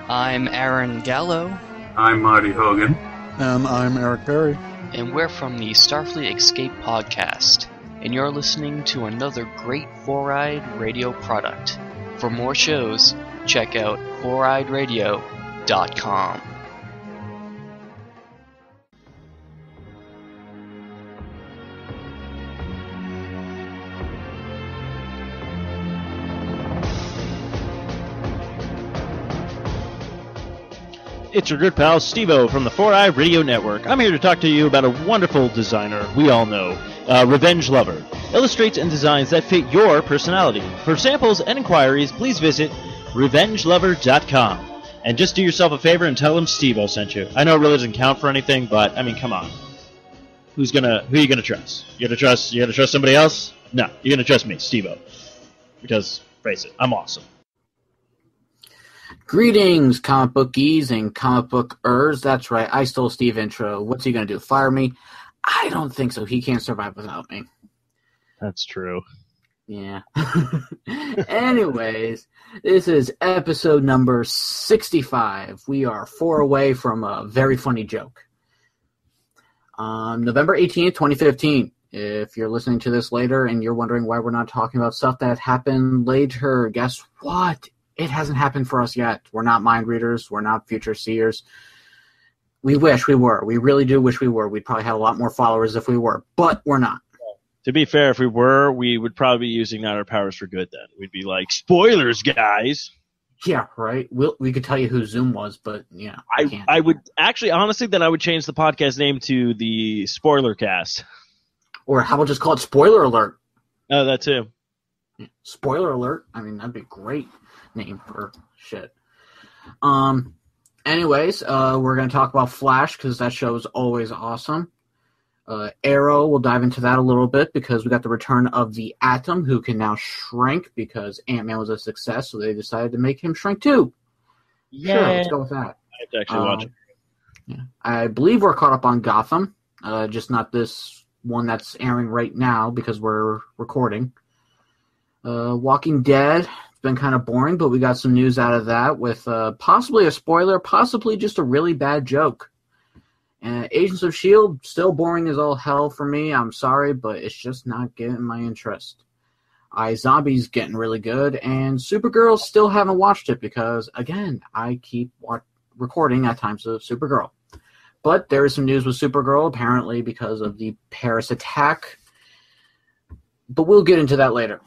I'm Aaron Gallo. I'm Marty Hogan. And I'm Eric Berry. And we're from the Starfleet Escape podcast. And you're listening to another great Four-Eyed Radio product. For more shows, check out foureyedradio.com. It's your good pal Steve-O from the 4i Radio Network. I'm here to talk to you about a wonderful designer we all know, Revenge Lover. Illustrates and designs that fit your personality. For samples and inquiries, please visit revengelover.com. And just do yourself a favor and tell them Steve-O sent you. I know it really doesn't count for anything, but I mean, come on. Who are you gonna trust? You gonna trust somebody else? No, you're gonna trust me, Steve-O. Because, face it, I'm awesome. Greetings, comic bookies and comic bookers. That's right, I stole Steve intro. What's he going to do, fire me? I don't think so. He can't survive without me. That's true. Yeah. Anyways, this is episode number 65. We are 4 away from a very funny joke. November 18th, 2015. If you're listening to this later and you're wondering why we're not talking about stuff that happened later, guess what? It hasn't happened for us yet. We're not mind readers. We're not future seers. We wish we were. We really do wish we were. We'd probably have a lot more followers if we were, but we're not. To be fair, if we were, we would probably be using our powers for good then. We'd be like, spoilers, guys. Yeah, right? We could tell you who Zoom was, but, yeah, I can't. I would, actually, honestly, then I would change the podcast name to the Spoiler Cast. Or how about just call it Spoiler Alert? Oh, that too. Spoiler Alert? I mean, that'd be great name for shit. Anyways, we're going to talk about Flash because that show is always awesome. Arrow, we'll dive into that a little bit because we got the return of the Atom, who can now shrink because Ant-Man was a success, so they decided to make him shrink too. Yeah, sure, let's go with that. I have to actually watch it. Yeah. I believe we're caught up on Gotham, just not this one that's airing right now because we're recording. Walking Dead. Been kind of boring, but we got some news out of that with possibly a spoiler, possibly just a really bad joke. Agents of S.H.I.E.L.D. still boring as all hell for me. I'm sorry, but it's just not getting my interest. iZombie's getting really good, and Supergirl still haven't watched it because, again, I keep recording at times of Supergirl. But there is some news with Supergirl, apparently because of the Paris attack. But we'll get into that later.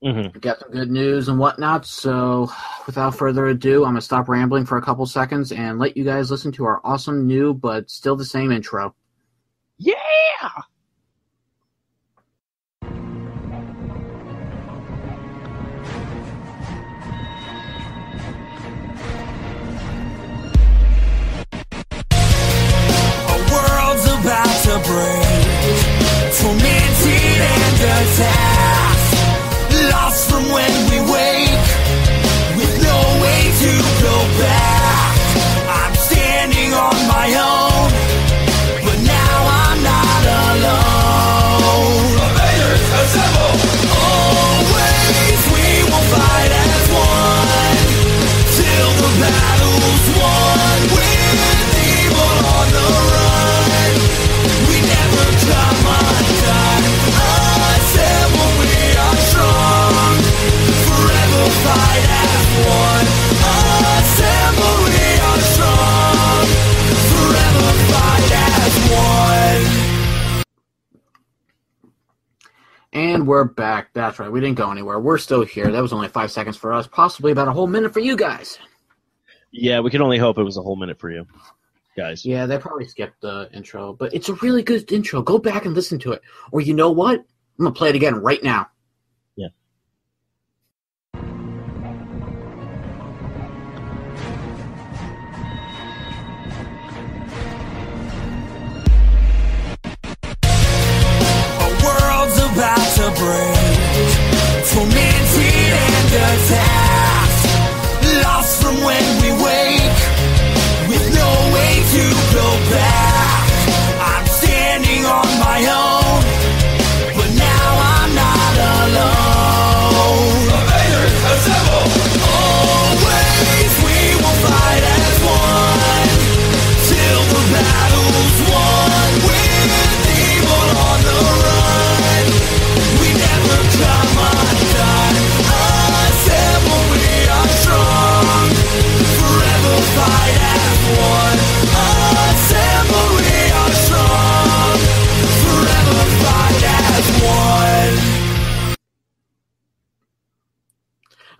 Mm-hmm. We got some good news and whatnot, so without further ado, I'm going to stop rambling for a couple seconds and let you guys listen to our awesome new but still the same intro. Yeah! A world's about to break, tormented and attacked. Lost from when we wake, with no way to go back. I'm standing on my own, but now I'm not alone. Invaders, assemble! Always we will fight as one, till the battle's won. With evil on the run, we never come undone. Assemble, we are strong, forever fight as one. Assemble, we are strong, forever fight as one. And we're back. That's right, we didn't go anywhere. We're still here. That was only 5 seconds for us, possibly about a whole minute for you guys. Yeah, we can only hope it was a whole minute for you, guys. Yeah, they probably skipped the intro, but it's a really good intro. Go back and listen to it. Or you know what? I'm going to play it again right now. Yeah. A world's about to break, tormented and attacked. Lost from when we wake, with no way to go back. I'm standing on my own, but now I'm not alone.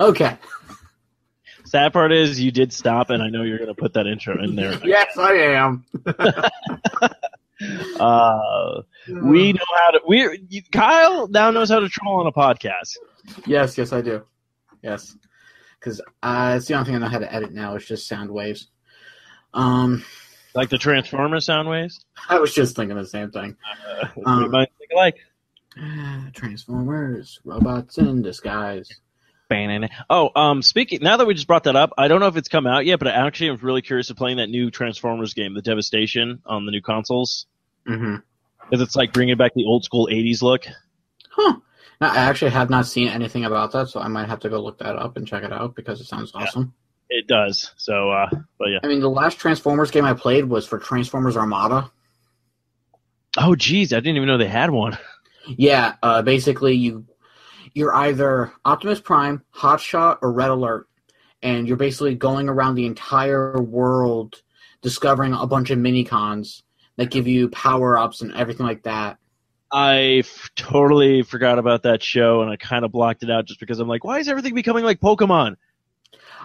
Okay. Sad part is you did stop, and I know you're going to put that intro in there. Yes, I am. We know how to. Kyle now knows how to troll on a podcast. Yes, I do. Yes, because it's the only thing I know how to edit now. It's just sound waves. Like the Transformers sound waves. I was just thinking the same thing. We might think alike. Transformers, robots in disguise. Oh, speaking. Now that we just brought that up, I don't know if it's come out yet, but I actually am really curious of playing that new Transformers game, the Devastation, on the new consoles. Mm-hmm. Because it's like bringing back the old school '80s look. Huh. Now, I actually have not seen anything about that, so I might have to go look that up and check it out because it sounds awesome. It does. So, but yeah. I mean, the last Transformers game I played was for Transformers Armada. Oh, geez, I didn't even know they had one. Yeah, basically you're either Optimus Prime, Hotshot, or Red Alert, and you're basically going around the entire world discovering a bunch of mini-cons that give you power-ups and everything like that. I totally forgot about that show, and I kind of blocked it out just because I'm like, why is everything becoming like Pokemon?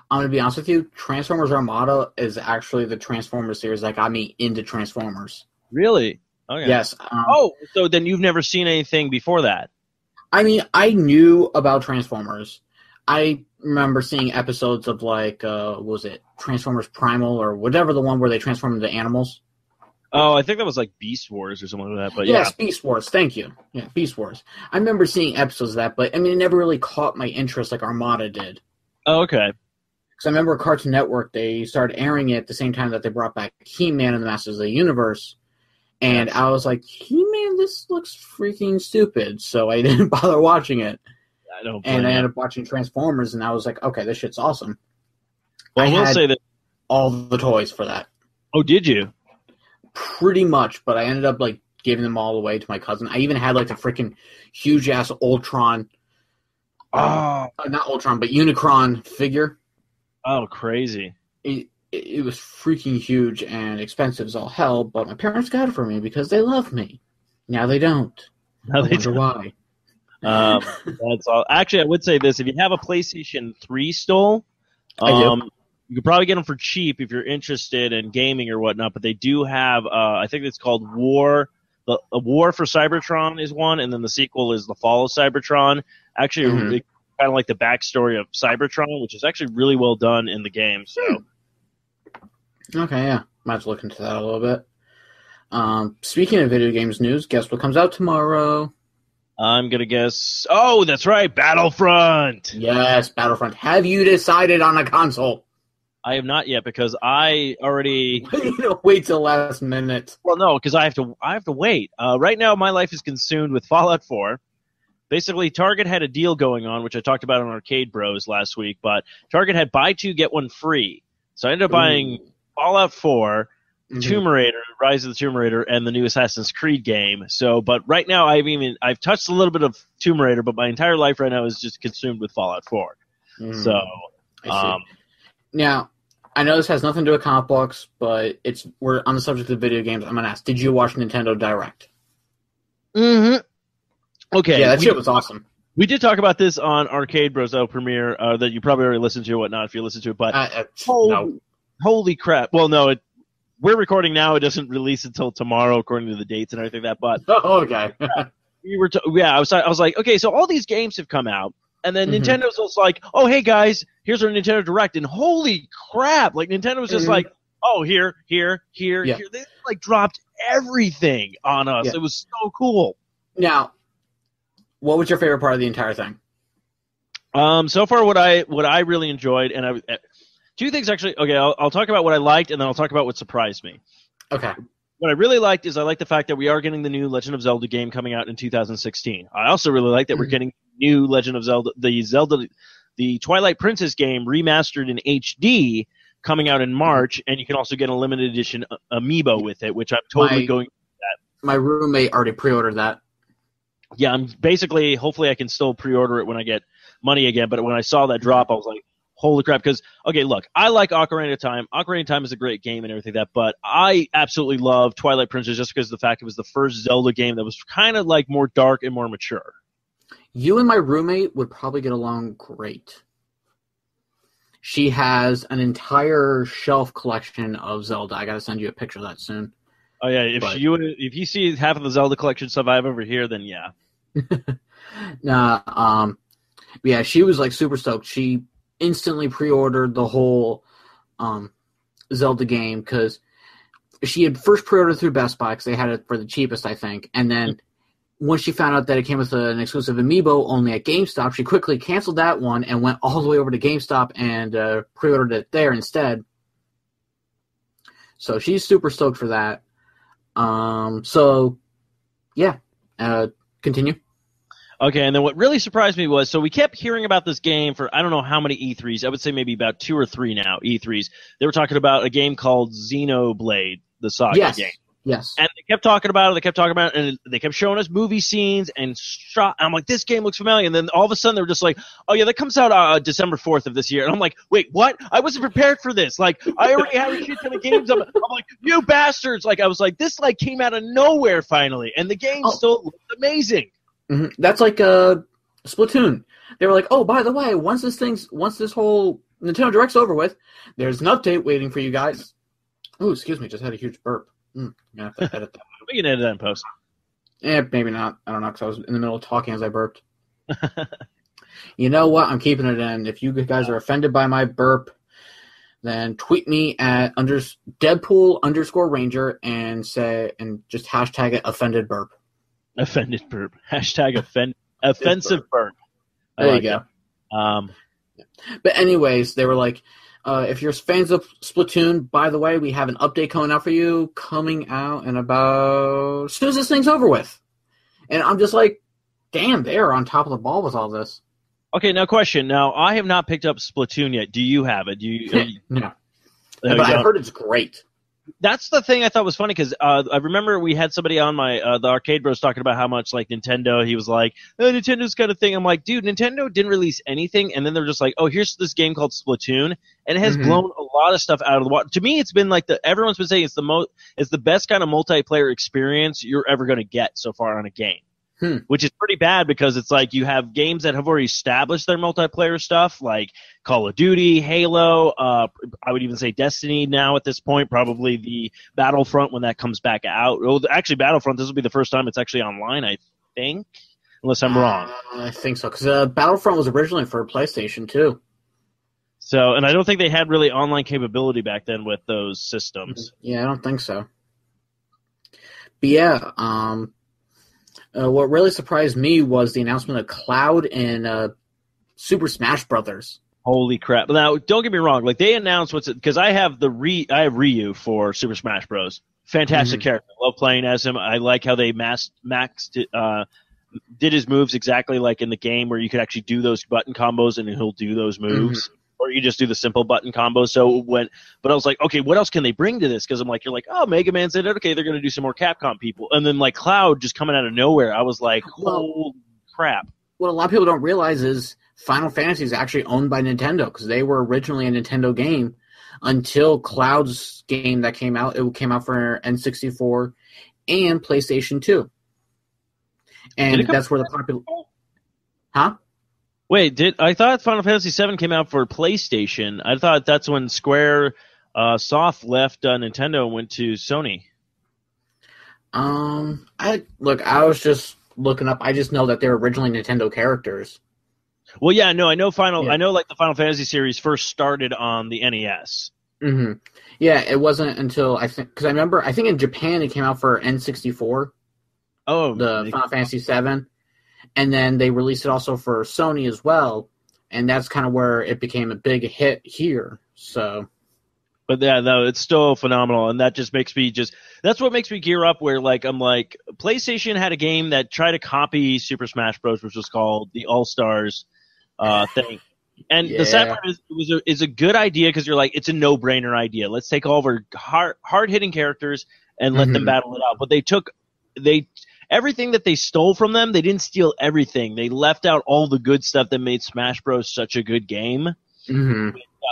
I'm going to be honest with you, Transformers Armada is actually the Transformers series that got me into Transformers. Really? Okay. Yes. So then you've never seen anything before that? I mean, I knew about Transformers. I remember seeing episodes of, like, what was it, Transformers Primal or whatever, the one where they transform into animals. Oh, I think that was like Beast Wars or something like that. But Yes, Beast Wars. Thank you. Yeah, Beast Wars. I remember seeing episodes of that, but I mean, it never really caught my interest like Armada did. Oh, okay. Because I remember Cartoon Network, they started airing it at the same time that they brought back He-Man and the Masters of the Universe. And I was like, He-Man, this looks freaking stupid. So I didn't bother watching it. I ended up watching Transformers, and I was like, okay, this shit's awesome. Well, I will say that all the toys for that. Oh, did you? Pretty much, but I ended up like giving them all away to my cousin. I even had like a freaking huge ass Ultron. Not Ultron, but Unicron figure. Oh, crazy! It was freaking huge and expensive as all hell, but my parents got it for me because they love me. Now they don't. Now they wonder why. That's all. Actually, I would say this: if you have a PlayStation 3 still, you could probably get them for cheap if you're interested in gaming or whatnot. But they do have, I think it's called War. The War for Cybertron is one, and then the sequel is The Fall of Cybertron. Actually, kind of like the backstory of Cybertron, which is actually really well done in the game. So, okay, yeah, might have to look into that a little bit. Speaking of video games news, guess what comes out tomorrow? I'm gonna guess. Oh, that's right, Battlefront. Yes, Battlefront. Have you decided on a console? I have not yet because I already wait till last minute. Well, no, because I have to wait. Right now, my life is consumed with Fallout 4. Basically, Target had a deal going on, which I talked about on Arcade Bros last week. But Target had buy two get one free, so I ended up buying Fallout 4, Tomb Raider, Rise of the Tomb Raider, and the new Assassin's Creed game. So, but right now, I've touched a little bit of Tomb Raider, but my entire life right now is just consumed with Fallout 4. So, now. I know this has nothing to do with comic books, but we're on the subject of video games. I'm going to ask, did you watch Nintendo Direct? Okay. Yeah, that shit was awesome. We did talk about this on Arcade Bros premiere that you probably already listened to or whatnot if you listened to it, but no. Holy crap. Well, no, we're recording now. It doesn't release until tomorrow according to the dates and everything like that, but okay. I was like, okay, so all these games have come out. And then Nintendo's just like, oh, hey, guys, here's our Nintendo Direct. And holy crap, like Nintendo was just like, oh, here. They like dropped everything on us. It was so cool. Now, what was your favorite part of the entire thing? So far, what I really enjoyed, and two things actually. Okay, I'll talk about what I liked, and then I'll talk about what surprised me. Okay. What I really liked is I like the fact that we are getting the new Legend of Zelda game coming out in 2016. I also really like that we're getting new Legend of Zelda, the Twilight Princess game remastered in HD coming out in March, and you can also get a limited edition amiibo with it, which I'm totally going to do that. My roommate already pre-ordered that. Yeah, hopefully I can still pre-order it when I get money again, but when I saw that drop, I was like, holy crap, because, okay, look, I like Ocarina of Time. Ocarina of Time is a great game and everything like that, but I absolutely love Twilight Princess just because of the fact it was the first Zelda game that was kind of like more dark and more mature. You and my roommate would probably get along great. she has an entire shelf collection of Zelda. I gotta send you a picture of that soon. Oh yeah, if you see half of the Zelda collection stuff I have over here, then yeah. Nah, yeah, she was like super stoked. She instantly pre-ordered the whole Zelda game because she had first pre-ordered through Best Buy because they had it for the cheapest, I think. And then once she found out that it came with an exclusive amiibo only at GameStop, she quickly canceled that one and went all the way over to GameStop and pre-ordered it there instead. So she's super stoked for that. Continue. Okay, and then what really surprised me was, so we kept hearing about this game for I don't know how many E3s. I would say maybe about 2 or 3 now, E3s. They were talking about a game called Xenoblade, the Saga game. Yes. And they kept talking about it, and they kept showing us movie scenes and shot. I'm like, this game looks familiar. And then all of a sudden they were just like, oh yeah, that comes out December 4th of this year. And I'm like, wait, what? I wasn't prepared for this. Like, I already have a shit ton of games. I'm like, you bastards. Like, I was like, this like came out of nowhere finally. And the game still looks amazing. Mm-hmm. That's like Splatoon. They were like, oh, by the way, once this whole Nintendo Direct's over with, there's an update waiting for you guys. Oh, excuse me, just had a huge burp. I'm gonna have to edit that. We can edit that in post. Maybe not. I don't know, because I was in the middle of talking as I burped. You know what? I'm keeping it in. If you guys are offended by my burp, then tweet me at Deadpool_Ranger and just hashtag it offended burp. Offended burp. Hashtag offensive burp. There you go. But anyways, they were like, if you're fans of Splatoon, by the way, we have an update coming out for you, coming out in about as soon as this thing's over with. And I'm just like, damn, they are on top of the ball with all this. Okay, now question. Now, I have not picked up Splatoon yet. Do you have it? No. But I've heard it's great. That's the thing I thought was funny because I remember we had somebody on my the Arcade Bros talking about how much like Nintendo. He was like, Nintendo's got a thing. I'm like, dude, Nintendo didn't release anything, and then they're just like, oh, here's this game called Splatoon, and it has blown a lot of stuff out of the water. To me, it's been like everyone's been saying it's the best kind of multiplayer experience you're ever going to get so far on a game. Which is pretty bad because it's like you have games that have already established their multiplayer stuff, like Call of Duty, Halo, I would even say Destiny now at this point, probably the Battlefront when that comes back out. Well, actually, Battlefront, this will be the first time it's actually online, I think, unless I'm wrong. I think so, because Battlefront was originally for PlayStation, too. So, and I don't think they had really online capability back then with those systems. Yeah, I don't think so. But yeah, what really surprised me was the announcement of Cloud and Super Smash Brothers. Holy crap! Now, don't get me wrong. Like they announced because I have I have Ryu for Super Smash Bros. Fantastic character. I love playing as him. I like how they did his moves exactly like in the game, where you could actually do those button combos and he'll do those moves. Or you just do the simple button combo. But I was like, okay, what else can they bring to this? Because I'm like, you're like, oh, Mega Man's in it. Okay, they're going to do some more Capcom people. And then like Cloud just coming out of nowhere. I was like, holy crap. What a lot of people don't realize is Final Fantasy is actually owned by Nintendo because they were originally a Nintendo game until Cloud's game that came out. It came out for N64 and PlayStation 2. And that's where the popular... Huh? Wait, I thought Final Fantasy VII came out for PlayStation. I thought that's when Square Soft left Nintendo and went to Sony. I was just looking up. I just know that they're originally Nintendo characters. Well, yeah, no, I know I know like the Final Fantasy series first started on the NES. Yeah, it wasn't until I think in Japan it came out for N64. Oh, the Final Fantasy VII. And then they released it also for Sony as well, and that's kind of where it became a big hit here. So, but yeah, no, it's still phenomenal, and that just makes me that's what makes me gear up. Where like I'm like, PlayStation had a game that tried to copy Super Smash Bros., which was called the All Stars thing, and the sad part is it's a good idea because you're like, it's a no-brainer idea. Let's take all of our hard-hitting characters and let them battle it out. But everything that they stole from them, they didn't steal everything. They left out all the good stuff that made Smash Bros. Such a good game.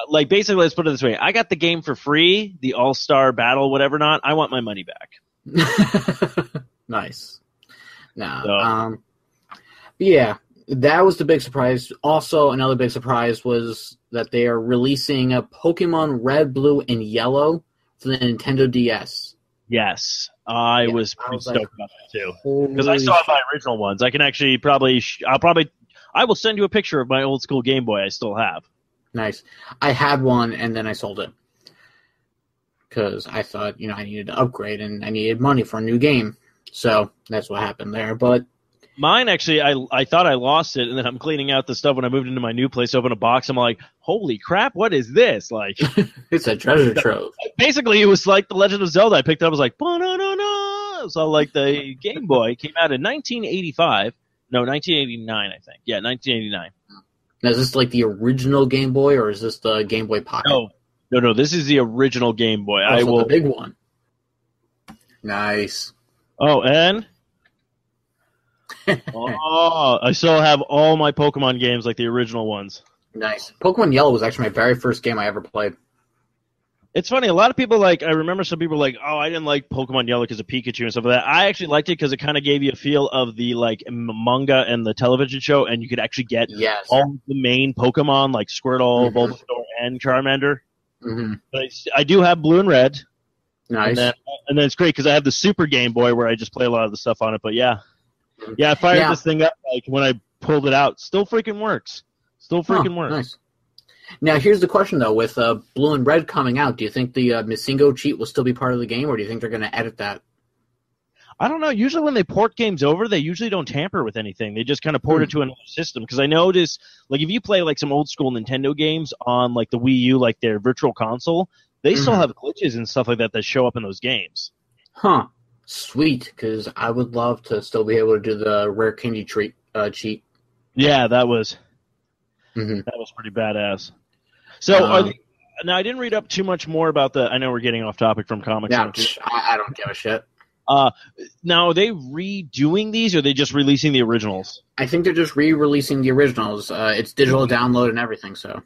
Like, basically, let's put it this way. I got the game for free, the All-Star Battle, whatever not. I want my money back. Nice. Yeah, that was the big surprise. Also, another big surprise was that they are releasing a Pokemon Red, Blue, and Yellow for the Nintendo DS. Yes, I was pretty was like, stoked about that too because I saw my original ones. I can actually I will send you a picture of my old school Game Boy I still have. Nice. I had one and then I sold it because I thought I needed to upgrade and I needed money for a new game. So that's what happened there. But mine actually, I thought I lost it, and then I'm cleaning out the stuff when I moved into my new place. Open a box, I'm like, holy crap, what is this? Like, it's a treasure trove. Basically, it was like the Legend of Zelda. I picked it up, I was like, no. It was all like the Game Boy. It came out in 1985. No, 1989, I think. Yeah, 1989. Now, is this like the original Game Boy, or is this the Game Boy Pocket? No. This is the original Game Boy. The big one. Nice. Oh, and I still have all my Pokemon games, like the original ones. Nice. Pokemon Yellow was actually my very first game I ever played. It's funny. A lot of people I remember some people like, oh, I didn't like Pokemon Yellow because of Pikachu and stuff like that. I actually liked it because it kind of gave you a feel of the manga and the television show, and you could actually get all the main Pokemon like Squirtle, Bulbasaur, and Charmander. Mm-hmm. But I do have Blue and Red. Nice. And then it's great because I have the Super Game Boy where I just play a lot of the stuff on it. But yeah, I fired this thing up when I pulled it out. Still freaking works. Works. Nice. Now here's the question though: with Blue and Red coming out, do you think the Missingo cheat will still be part of the game, or do you think they're going to edit that? I don't know. Usually when they port games over, they usually don't tamper with anything. They just kind of port it to another system. Because I noticed, like, if you play like some old school Nintendo games on like the Wii U, like their Virtual Console, they still have glitches and stuff like that show up in those games. Huh. Sweet, because I would love to still be able to do the Rare Candy cheat. Yeah, that was pretty badass. So, now I didn't read up too much more about I know we're getting off topic from comics. Yeah, I don't give a shit. Now, are they redoing these, or are they just releasing the originals? I think they're just re-releasing the originals. It's digital download and everything, so.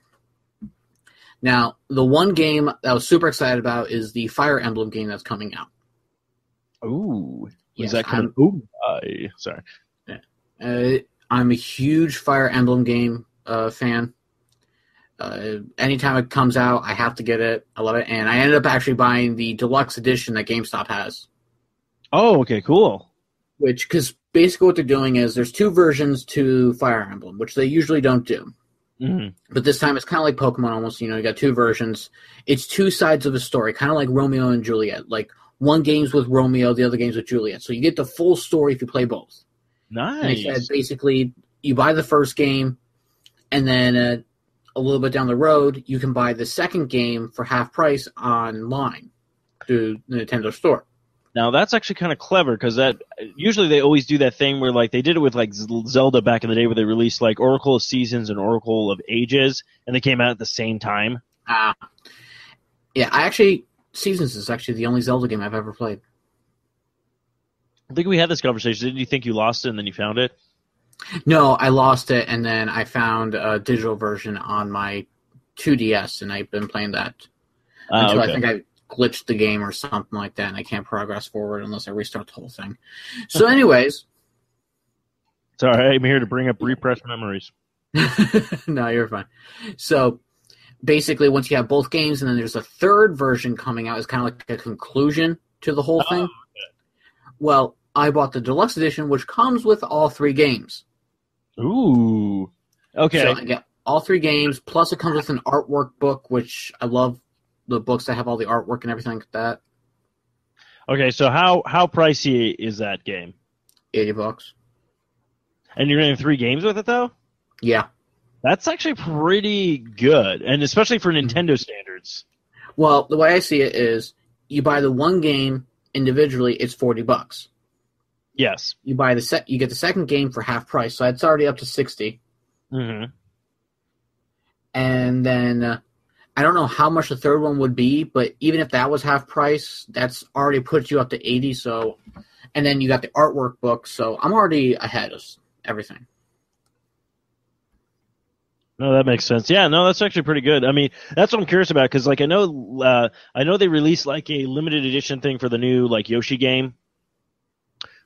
Now, the one game that I was super excited about is the Fire Emblem game that's coming out. Ooh. Yes, is that coming? Sorry. Yeah. I'm a huge Fire Emblem game fan. Anytime it comes out, I have to get it. I love it. And I ended up actually buying the deluxe edition that GameStop has. Oh, okay, cool. Because basically what they're doing is there's two versions to Fire Emblem, which they usually don't do. Mm-hmm. But this time it's kind of like Pokemon almost. You got two versions. It's two sides of a story, kind of like Romeo and Juliet. Like one game's with Romeo, the other game's with Juliet. So you get the full story if you play both. Nice. And they said basically you buy the first game, and then a little bit down the road, you can buy the second game for half price online through the Nintendo Store. Now that's actually kind of clever because usually they always do that thing where like they did it with like Zelda back in the day where they released like Oracle of Seasons and Oracle of Ages and they came out at the same time. Yeah, Seasons is actually the only Zelda game I've ever played. I think we had this conversation. Didn't you think you lost it and then you found it? No, I lost it and then I found a digital version on my 2DS and I've been playing that until I think I glitched the game or something like that, and I can't progress forward unless I restart the whole thing. So anyways. It's all right. I'm here to bring up repressed memories. No, you're fine. So basically, once you have both games, and then there's a third version coming out, it's kind of like a conclusion to the whole thing. Okay. Well, I bought the deluxe edition, which comes with all three games. Ooh. Okay. So I get all three games, plus it comes with an artwork book, which I love. The books that have all the artwork and everything like that. Okay, so how pricey is that game? $80. And you're getting 3 games with it, though? Yeah. That's actually pretty good, and especially for Nintendo standards. Well, the way I see it is, you buy the one game individually, it's $40. Yes. You buy you get the second game for half price, so it's already up to $60. Mm-hmm. And then I don't know how much the third one would be, but even if that was half price, that's already puts you up to $80. So, and then you got the artwork book, so I'm already ahead of everything. No, that makes sense. Yeah, no, that's actually pretty good. I mean, that's what I'm curious about because, like, I know they released like a limited edition thing for the new like Yoshi game.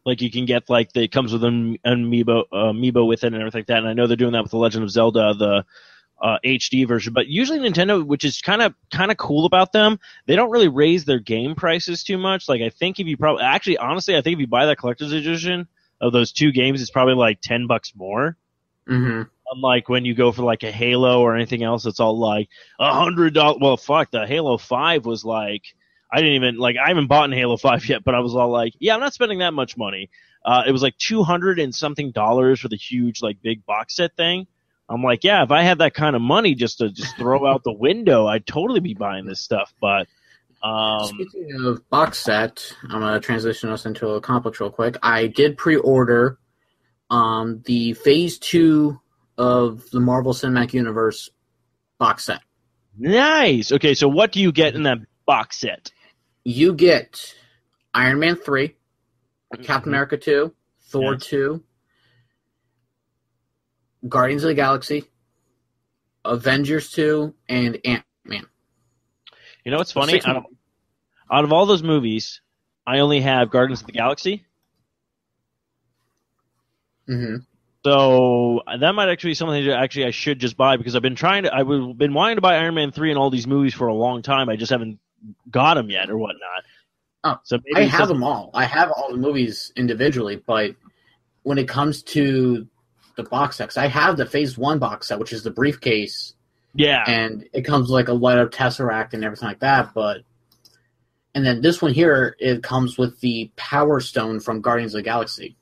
Like you can get like it comes with an amiibo with it and everything like that. And I know they're doing that with the Legend of Zelda, HD version. But usually Nintendo, which is kind of cool about them, they don't really raise their game prices too much. Like I think if you honestly, I think if you buy that collector's edition of those 2 games, it's probably like $10 more. Mm-hmm. Unlike when you go for like a Halo or anything else, it's all like $100. Well, fuck, the Halo 5 was like, I haven't bought in Halo 5 yet, but I was all like, yeah, I'm not spending that much money. It was like $200 and something for the huge, like, big box set thing. I'm like, yeah, if I had that kind of money just to throw out the window, I'd totally be buying this stuff. But speaking of box set, I'm going to transition us into a complex real quick. I did pre-order the Phase 2 of the Marvel Cinematic Universe box set. Nice. Okay, so what do you get in that box set? You get Iron Man 3, Captain America 2, Thor 2, Guardians of the Galaxy, Avengers 2, and Ant-Man. You know what's funny? Out of all those movies, I only have Guardians of the Galaxy. Mm-hmm. So that might actually be something that I should just buy, because I've been wanting to buy Iron Man 3 and all these movies for a long time. I just haven't got them yet or whatnot. Oh, so maybe I have them all. I have all the movies individually, but when it comes to the box sets, I have the Phase 1 box set, which is the briefcase. Yeah. And it comes with like a light up Tesseract and everything like that, and then this one here, it comes with the Power Stone from Guardians of the Galaxy.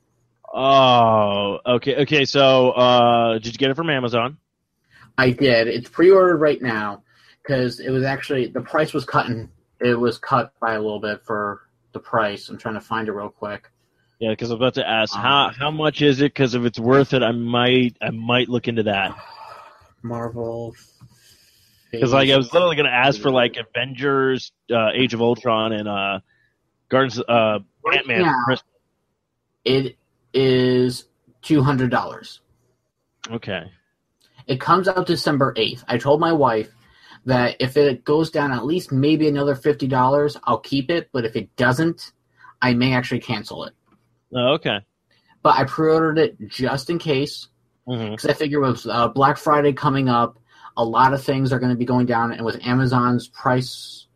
Oh, okay. Okay, so did you get it from Amazon? I did. It's pre-ordered right now because it was actually, the price was cut, and it was cut by a little bit for the price. I'm trying to find it real quick. Yeah, because I was about to ask how much is it? Because if it's worth it, I might look into that. Marvel. Because like I was literally going to ask for like Avengers, Age of Ultron, and Guardians, Ant-Man. Now, it is $200. Okay. It comes out December 8th. I told my wife that if it goes down at least maybe another $50, I'll keep it. But if it doesn't, I may actually cancel it. Oh, okay. But I pre-ordered it just in case, because I figure with Black Friday coming up, a lot of things are going to be going down. And with Amazon's price,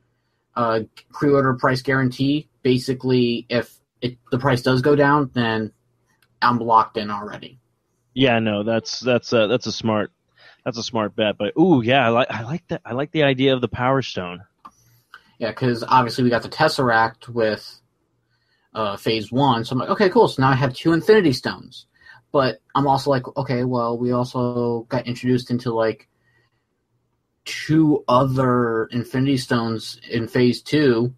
pre-order price guarantee, basically if the price does go down, then I'm locked in already. Yeah, no, that's a smart bet. But ooh, yeah, I like that. I like the idea of the Power Stone. Yeah, because obviously we got the Tesseract with Phase 1, so I'm like, okay, cool. So now I have 2 Infinity Stones. But I'm also like, okay, well, we also got introduced into like 2 other Infinity Stones in Phase 2.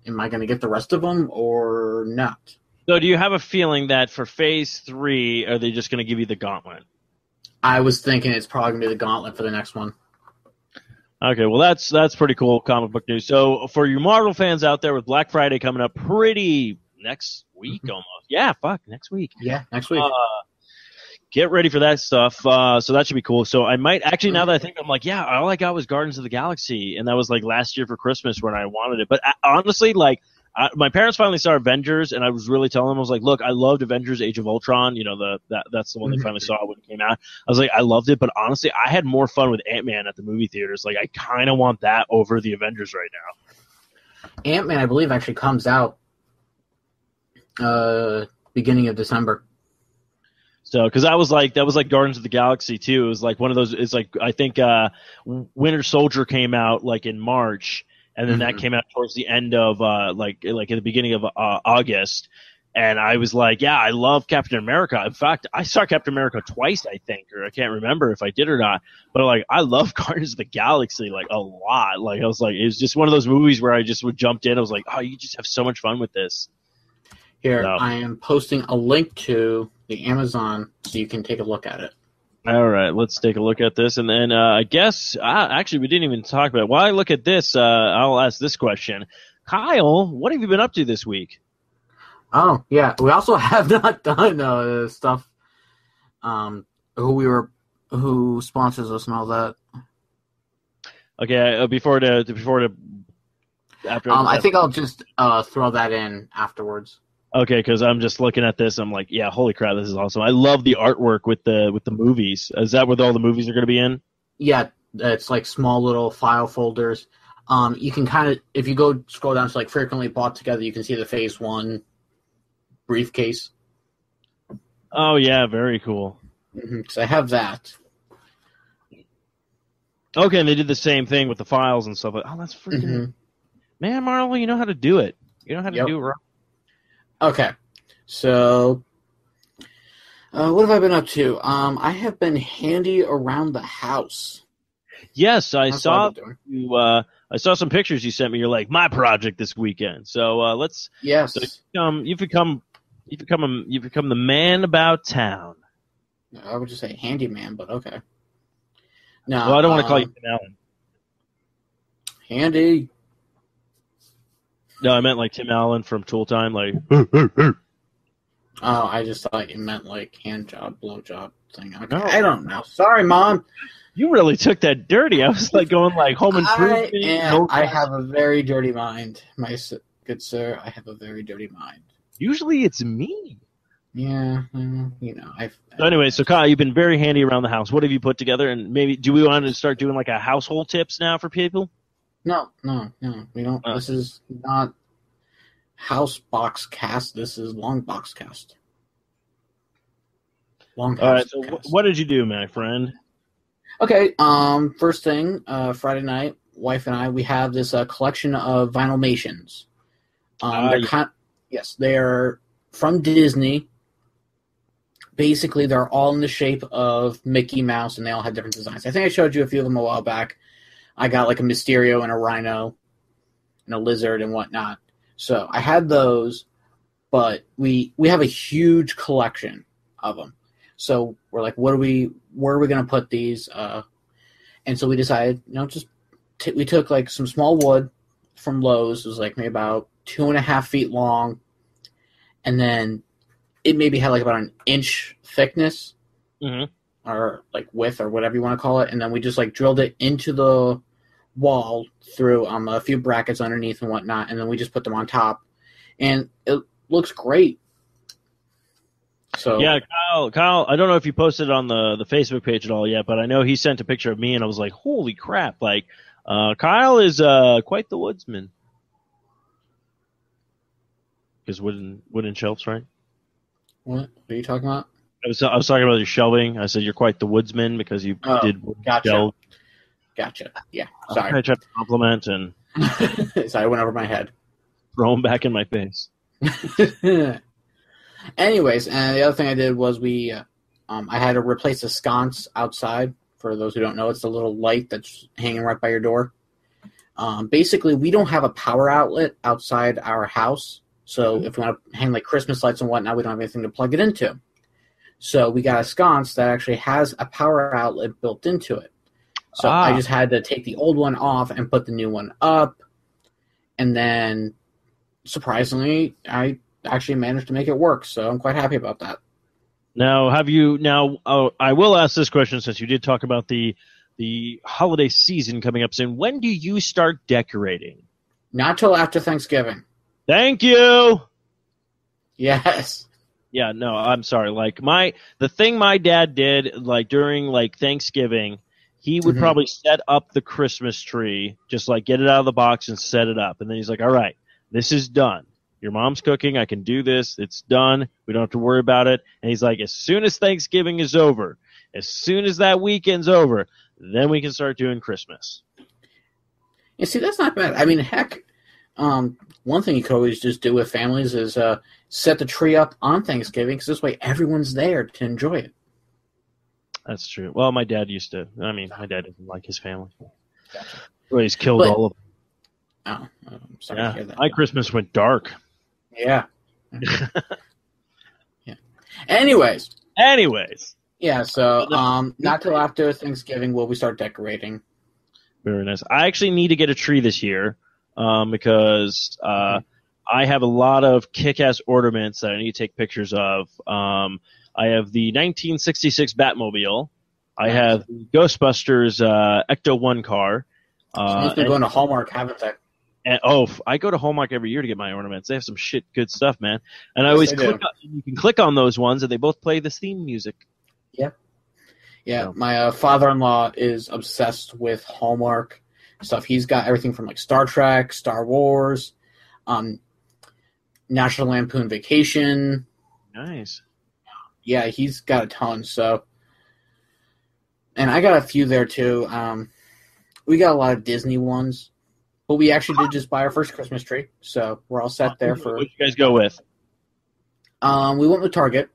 Am I going to get the rest of them or not? So do you have a feeling that for Phase 3, are they just going to give you the gauntlet? I was thinking it's probably going to be the gauntlet for the next one. Okay, well, that's pretty cool comic book news. So for you Marvel fans out there, with Black Friday coming up pretty next week almost. Yeah, next week. Yeah, next week. Get ready for that stuff. So that should be cool. So I might actually, now that I think, I'm like, yeah, all I got was Guardians of the Galaxy, and that was like last year for Christmas when I wanted it. But honestly, like, my parents finally saw Avengers, and I was really telling them, I was like, look, I loved Avengers Age of Ultron. You know, that's the one they finally saw when it came out. I was like, I loved it, but honestly, I had more fun with Ant-Man at the movie theaters. Like, I kind of want that over the Avengers right now. Ant-Man, I believe, actually comes out beginning of December. So, because that was like Guardians of the Galaxy too. It was like one of those. It's like, I think Winter Soldier came out like in March, and then that came out towards the end of like at the beginning of August. And I was like, yeah, I love Captain America. In fact, I saw Captain America twice, I think, or I can't remember if I did or not. But like, I love Guardians of the Galaxy like a lot. Like, I was like, it was just one of those movies where I just jumped in. I was like, oh, you just have so much fun with this. Here, I am posting a link to the Amazon so you can take a look at it. All right, let's take a look at this. And then I guess, actually, we didn't even talk about it. While I look at this, I'll ask this question. Kyle, what have you been up to this week? Oh, yeah. We also have not done stuff, who sponsors us and all that. Okay, after. I think I'll just throw that in afterwards. Okay, because I'm just looking at this. I'm like, yeah, holy crap, this is awesome. I love the artwork with the movies. Is that where all the movies are going to be in? Yeah, it's like small little file folders. You can kind of, if you go scroll down to like frequently bought together, you can see the phase 1 briefcase. Oh yeah, very cool. So I have that. Okay, and they did the same thing with the files and stuff. Oh, that's freaking man, Marlo, you know how to do it. You know how to do it right. Okay, so what have I been up to? I have been handy around the house. Yes, I That's saw what I've been doing. you. I saw some pictures you sent me. You're like my project this weekend. So let's. Yes. So you've become the man about town. I would just say handyman, but okay. No, Well, I don't want to call you Tim Allen. handy. No, I meant like Tim Allen from Tool Time. Like, Oh, I just thought you meant like hand job, blow job thing. Okay. No. I don't know. Sorry, Mom. you really took that dirty. I was like going like Home Improvement. I have a very dirty mind, good sir. I have a very dirty mind. Usually it's me. Yeah, So anyway, so Kyle, you've been very handy around the house. What have you put together? And maybe do we want to start doing like a household tips now for people? No, we don't. This is not house box cast. This is long box cast. Long. All right. house So cast. what did you do, my friend? Okay. First thing, Friday night, wife and I, we have this collection of Vinylmations. They're from Disney. Basically, they're all in the shape of Mickey Mouse, and they all have different designs. I think I showed you a few of them a while back. I got like a Mysterio and a Rhino and a lizard and whatnot. So I had those, but we have a huge collection of them. So we're like, where are we going to put these? And so we decided, we took like some small wood from Lowe's. It was like maybe about 2.5 feet long. And then it maybe had like about an inch thickness or like width or whatever you want to call it. And then we just like drilled it into the wall through a few brackets underneath and whatnot. And then we just put them on top. And it looks great. So yeah, Kyle, I don't know if you posted it on the Facebook page at all yet, but I know he sent a picture of me and I was like, holy crap. Like, Kyle is quite the woodsman. Because wooden shelves, right? What are you talking about? I was talking about your shelving. I said you're quite the woodsman because you did wooden shelves. Gotcha. Yeah. Sorry. I tried to compliment and Sorry, I went over my head. throw them back in my face. Anyways, and the other thing I did was I had to replace the sconce outside. For those who don't know, it's the little light that's hanging right by your door. Basically, we don't have a power outlet outside our house. So if we want to hang like Christmas lights and whatnot, we don't have anything to plug it into. So we got a sconce that actually has a power outlet built into it. So I just had to take the old one off and put the new one up. And then, surprisingly, I actually managed to make it work. So I'm quite happy about that. Now, I will ask this question since you did talk about the holiday season coming up soon. When do you start decorating? Not till after Thanksgiving. Thank you. Yes. Yeah, no, I'm sorry. Like the thing my dad did, like during like Thanksgiving, he would probably set up the Christmas tree, just like get it out of the box and set it up. And then he's like, all right, this is done. Your mom's cooking. I can do this. It's done. We don't have to worry about it. And he's like, as soon as Thanksgiving is over, as soon as that weekend's over, then we can start doing Christmas. You see, that's not bad. I mean, heck, one thing you could always just do with families is set the tree up on Thanksgiving because this way everyone's there to enjoy it. That's true. Well, my dad my dad doesn't like his family. Gotcha. Well, he's killed all of them. Oh, I'm sorry to hear that. My Christmas went dark. Yeah. Yeah. Anyways. Yeah, so not till after Thanksgiving will we start decorating. Very nice. I actually need to get a tree this year because I have a lot of kick-ass ornaments that I need to take pictures of. I have the 1966 Batmobile. I have the Ghostbusters Ecto-1 car. Someone's been going to Hallmark, haven't they? And, I go to Hallmark every year to get my ornaments. They have some good stuff, man. And I always you can click on those ones, and they both play the theme music. Yep. Yeah, So. my father-in-law is obsessed with Hallmark stuff. He's got everything from like Star Trek, Star Wars, National Lampoon Vacation. Nice. Yeah, he's got a ton. So, and I got a few there too. We got a lot of Disney ones, but we actually did just buy our first Christmas tree, so we're all set there for. What'd you guys go with? We went with Target.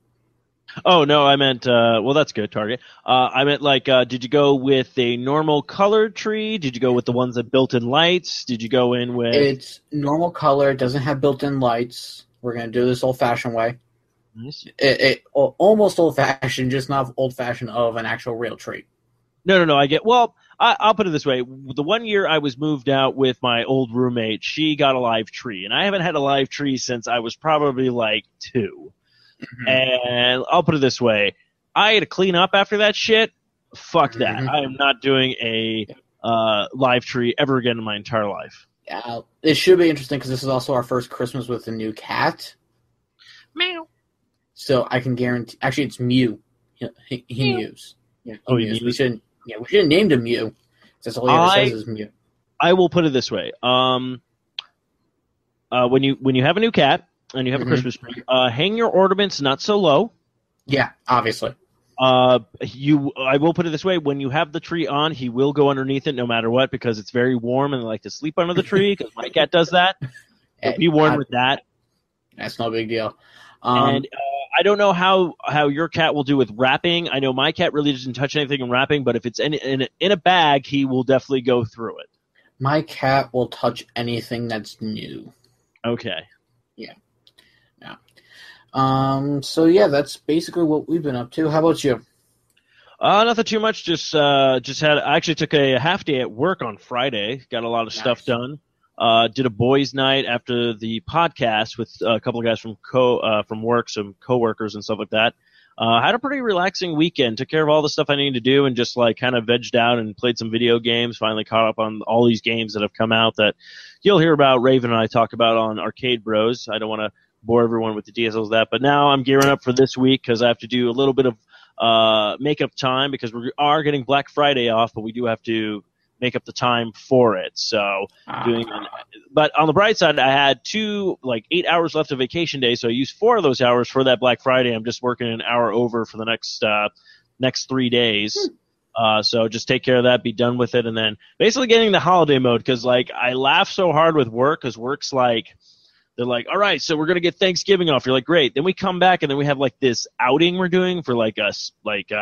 Oh no, I meant. Well, that's good. Target. I meant like, did you go with a normal colored tree? Did you go with the ones that built-in lights? Did you go in with? It's normal color. It doesn't have built-in lights. We're gonna do this old-fashioned way. Nice. It almost old-fashioned, just not old-fashioned of an actual real tree. No. I get. Well, I'll put it this way: the one year I was moved out with my old roommate, she got a live tree, and I haven't had a live tree since I was probably like 2. Mm-hmm. And I'll put it this way: I had to clean up after that shit. Fuck that! Mhm. I am not doing a live tree ever again in my entire life. Yeah, it should be interesting because this is also our first Christmas with a new cat. Meow. So I can guarantee. Actually, it's Mew. He mews. Yeah, Oh, he mews. mews? We should have named him Mew. That's all he ever says is Mew. I will put it this way: when you have a new cat and you have Mhm. a Christmas tree, hang your ornaments not so low. Yeah, obviously. I will put it this way: when you have the tree on, he will go underneath it no matter what because it's very warm and they like to sleep under the tree because my cat does that. So be warned with that. That's no big deal. And I don't know how your cat will do with wrapping. I know my cat really doesn't touch anything in wrapping, but if it's in a bag, he will definitely go through it. My cat will touch anything that's new. Okay. So yeah, that's basically what we've been up to. How about you? Nothing too much. I actually took a half day at work on Friday. Got a lot of stuff done. Did a boys' night after the podcast with a couple of guys from work, some coworkers and stuff like that. Had a pretty relaxing weekend. Took care of all the stuff I needed to do and just like kind of vegged out and played some video games. Finally caught up on all these games that have come out that you'll hear about. Raven and I talk about on Arcade Bros. I don't want to bore everyone with the details of that, but now I'm gearing up for this week because I have to do a little bit of makeup time because we are getting Black Friday off, but we do have to make up the time for it. So but on the bright side, I had 8 hours left of vacation day, so I used 4 of those hours for that Black Friday. I'm just working an hour over for the next 3 days. So just take care of that, be done with it, and then basically getting the holiday mode because like I laugh so hard with work because work's like they're like, all right, so we're gonna get Thanksgiving off. You're like, great. Then we come back and then we have like this outing we're doing for like us like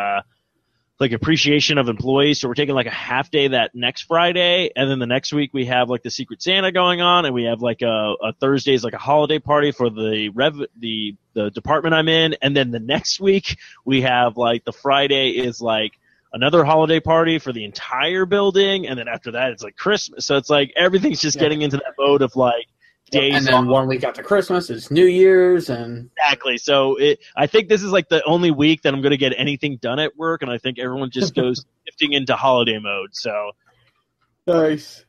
appreciation of employees. So we're taking like a half day that next Friday, and then the next week we have like the Secret Santa going on, and we have like a Thursday's like a holiday party for the department I'm in, and then the next week we have like the Friday is like another holiday party for the entire building, and then after that it's like Christmas. So it's like everything's just getting into that mode of like days and then off. 1 week after Christmas is New Year's, and Exactly. So I think this is like the only week that I'm going to get anything done at work, and I think everyone just goes shifting into holiday mode. So nice.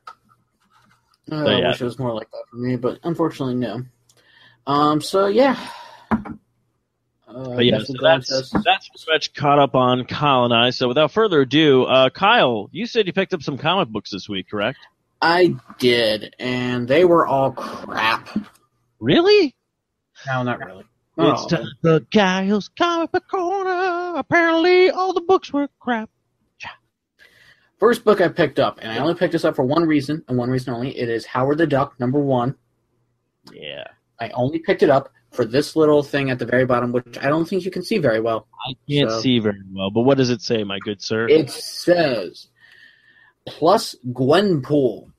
So, I yeah. wish it was more like that for me, but unfortunately, no. So yeah. But yeah, so that's pretty much caught up on Kyle and I. So without further ado, Kyle, you said you picked up some comic books this week, correct? I did, and they were all crap. Really? No, not really. It's time for Kyle's Comic Book Corner. Apparently, all the books were crap. First book I picked up, and I only picked this up for one reason, and one reason only. It is Howard the Duck, #1. Yeah. I only picked it up for this little thing at the very bottom, which I don't think you can see very well. I can't see very well, but what does it say, my good sir? It says, plus Gwenpool.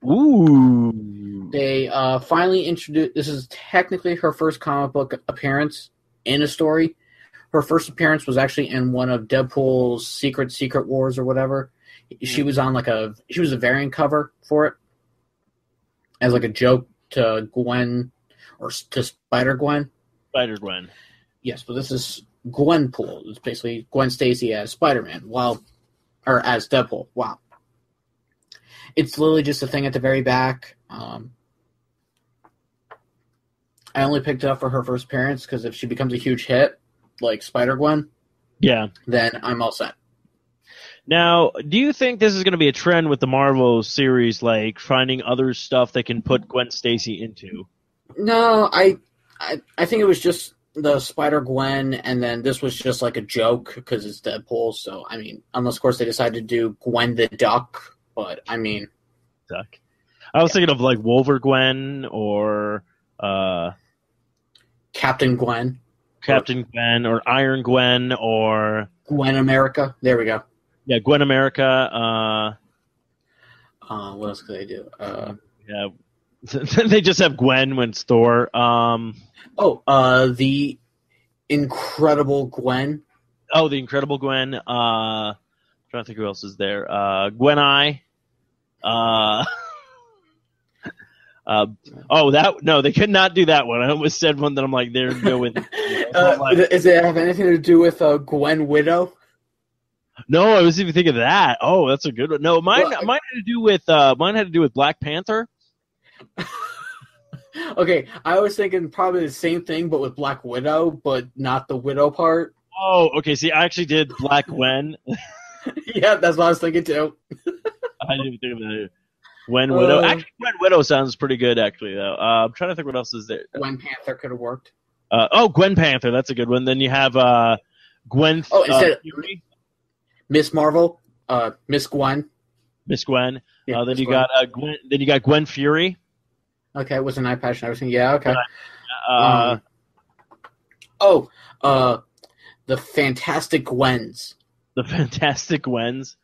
Ooh. They finally introduced, this is technically her first comic book appearance in a story. Her first appearance was actually in one of Deadpool's Secret Wars or whatever. She was on she was a variant cover for it as like a joke to Gwen or to Spider-Gwen. Spider-Gwen. Yes, but this is Gwenpool. It's basically Gwen Stacy as Spider-Man, or as Deadpool. Wow. It's literally just a thing at the very back. I only picked it up for her first appearance because if she becomes a huge hit, like Spider-Gwen, Yeah. then I'm all set. Now, do you think this is going to be a trend with the Marvel series, like finding other stuff they can put Gwen Stacy into? No, I think it was just the Spider-Gwen, and then this was just like a joke because it's Deadpool. So, I mean, unless, of course, they decided to do Gwen the Duck. But, I mean... Duck. I was thinking of, like, Wolver-Gwen or... Captain Gwen. Captain Gwen or Iron Gwen or... Gwen America. There we go. Yeah, Gwen America. What else could they do? Yeah. They just have Gwen when it's Thor. The Incredible Gwen. Oh, the Incredible Gwen. Trying to think who else is there. Gwen-I. They could not do that one. I almost said one that I'm like, they're going. Does it have anything to do with Gwen Widow? No, I was even thinking of that. Oh, that's a good one. No, mine had to do with Black Panther. Okay, I was thinking probably the same thing, but with Black Widow, but not the Widow part. Oh, okay. See, I actually did Black Gwen. Yeah, that's what I was thinking too. I didn't even think of that. Gwen Widow. Actually, Gwen Widow sounds pretty good, actually, though. I'm trying to think what else is there. Gwen Panther could have worked. Gwen Panther. That's a good one. Then you have Gwen Fury. Miss Marvel. Miss Gwen. Miss Gwen. Yeah, then you got Gwen. Then you got Gwen Fury. Okay, with an eye patch and everything. Yeah, okay. The Fantastic Gwens. The Fantastic Gwens.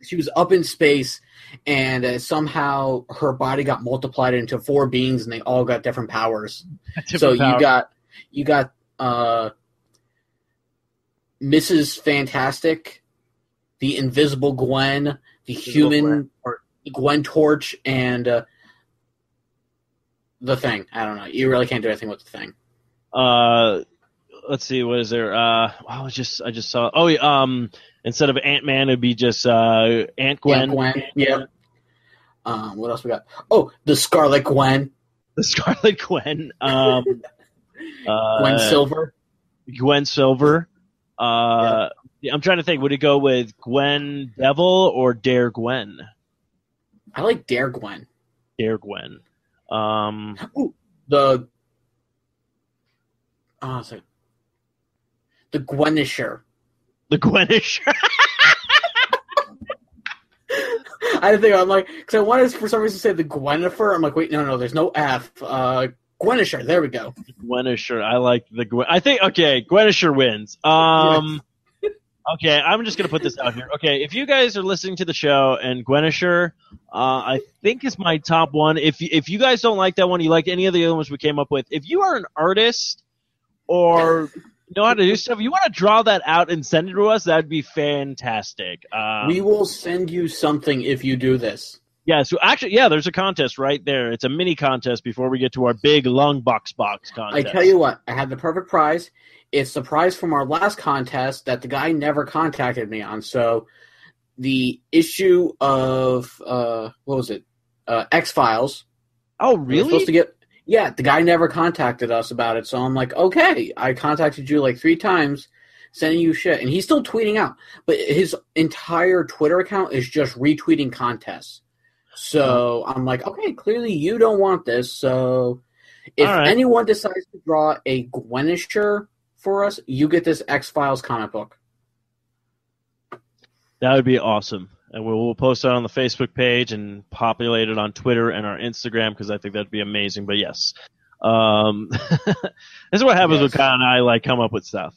She was up in space, and somehow her body got multiplied into 4 beings, and they all got different powers. You got Mrs. Fantastic, the Invisible Gwen, the Human or Gwen Torch, and the Thing. I don't know. You really can't do anything with the Thing. Let's see. What is there? I just saw. Oh, instead of Ant-Man, it'd be just Aunt Gwen. Aunt Gwen. Yeah. What else we got? Oh, the Scarlet Gwen. The Scarlet Gwen. Gwen Silver. Gwen Silver. I'm trying to think. Would it go with Gwen Devil or Dare Gwen? I like Dare Gwen. Dare Gwen. The Gwenisher. The Gwenisher. I didn't think I'm like because I wanted for some reason to say the Gwenifer. I'm like, wait, no, there's no F. Gwenisher. There we go. Gwenisher. I like the Gwen. I think Gwenisher wins. Yes. Okay, I'm just gonna put this out here. Okay, if you guys are listening to the show and Gwenisher, I think is my top one. If you guys don't like that one, you like any of the other ones we came up with. If you are an artist or know how to do stuff, you want to draw that out and send it to us, that'd be fantastic. We will send you something if you do this. Yeah, so actually, there's a contest right there. It's a mini contest before we get to our big long box contest. I tell you what, I had the perfect prize. It's the prize from our last contest that the guy never contacted me on. So the issue of, what was it? X-Files. Oh, really? Supposed to get... Yeah, the guy never contacted us about it, so I'm like, okay, I contacted you like 3 times, sending you shit, and he's still tweeting out, but his entire Twitter account is just retweeting contests. So I'm like, okay, clearly you don't want this, so if anyone decides to draw a Gwenisher for us, you get this X-Files comic book. That would be awesome. And we'll post it on the Facebook page and populate it on Twitter and our Instagram because I think that'd be amazing. But yes, this is what happens when Kyle and I like come up with stuff.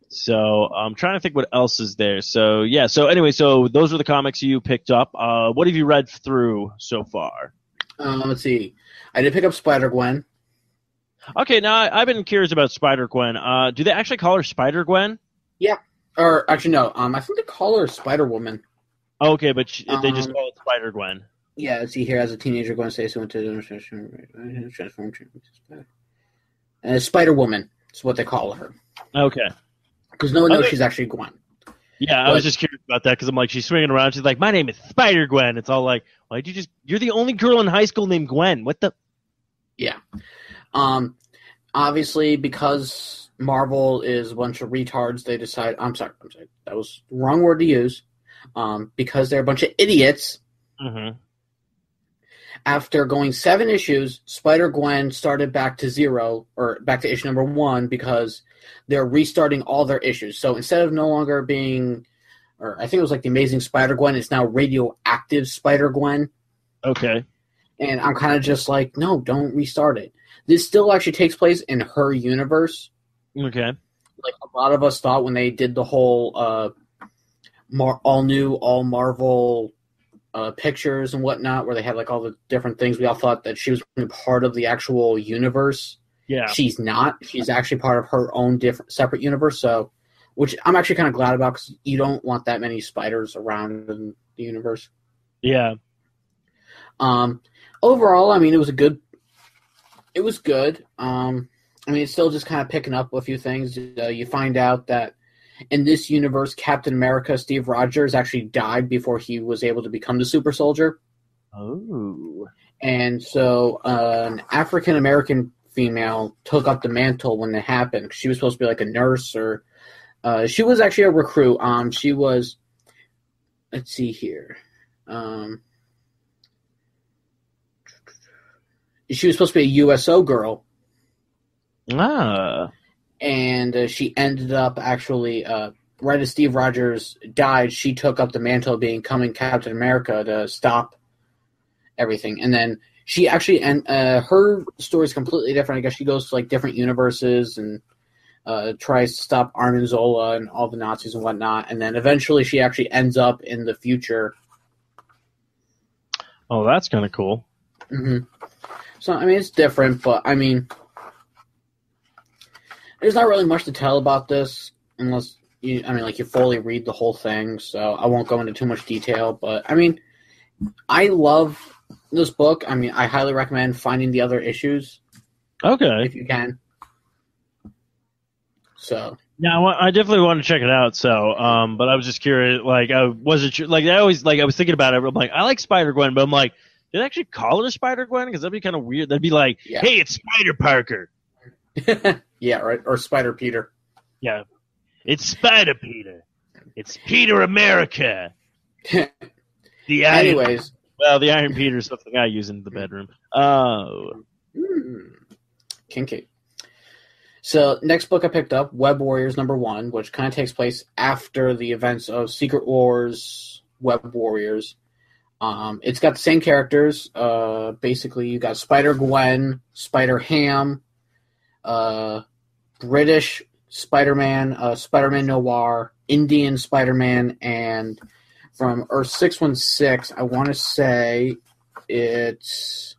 So I'm trying to think what else is there. So yeah. So anyway, so those are the comics you picked up. What have you read through so far? Let's see. I did pick up Spider-Gwen. Okay, now I've been curious about Spider-Gwen. Do they actually call her Spider-Gwen? Yeah. Or actually, no. I think they call her Spider-Woman. Okay, but they just call it Spider-Gwen. Yeah, let's see here. As a teenager, Gwen Stacy went to transform. Spider-Woman is what they call her. Okay. Because no one knows she's actually Gwen. Yeah, I was just curious about that because I'm like, she's swinging around. She's like, my name is Spider-Gwen. It's all like, why'd you you're the only girl in high school named Gwen. What the? Yeah. Obviously, because Marvel is a bunch of retards. They decide. I'm sorry. That was the wrong word to use. Because they're a bunch of idiots. Mm-hmm. After going 7 issues, Spider-Gwen started back to 0, or back to issue number 1, because they're restarting all their issues. So instead of no longer being, or I think it was like the Amazing Spider-Gwen, it's now Radioactive Spider-Gwen. Okay. And I'm kind of just like, no, don't restart it. This still actually takes place in her universe. Okay. Like a lot of us thought when they did the whole all new, all Marvel pictures and whatnot, where they had like all the different things. We all thought that she was part of the actual universe. Yeah. She's not. She's actually part of her own separate universe. So, which I'm actually kind of glad about, because you don't want that many spiders around in the universe. Yeah. Overall, I mean, it was good. I mean, it's still just kind of picking up a few things. You find out that in this universe, Captain America, Steve Rogers, actually died before he was able to become the super soldier. Oh. And so an African-American female took up the mantle when it happened. She was supposed to be like a nurse, or she was actually a recruit. She was, let's see here. She was supposed to be a USO girl. Ah. And she ended up actually, right as Steve Rogers died, she took up the mantle of becoming Captain America to stop everything. And then she actually, and her story is completely different. I guess she goes to like different universes and tries to stop Arnim Zola and all the Nazis and whatnot. And then eventually she actually ends up in the future. Oh, that's kind of cool. Mm-hmm. So, I mean, it's different, but I mean, there's not really much to tell about this unless you fully read the whole thing. So I won't go into too much detail, but I mean, I love this book. I mean, I highly recommend finding the other issues. Okay. If you can. So. Yeah, I definitely want to check it out. So, but I was just curious. Like, I wasn't sure. Like, I was thinking about it. I'm like, I like Spider-Gwen, but I'm like, did they actually call her Spider-Gwen? Because that'd be kind of weird. That'd be like, hey, it's Spider Parker. Yeah, right. Or Spider Peter. Yeah. It's Spider Peter. It's Peter America. The Iron Peter is something I use in the bedroom. Kinky. So, next book I picked up, Web Warriors #1, which kind of takes place after the events of Secret Wars Web Warriors. It's got the same characters. Basically, you got Spider-Gwen, Spider-Ham, British Spider-Man, Spider-Man Noir, Indian Spider-Man, and from Earth 616, I want to say it's...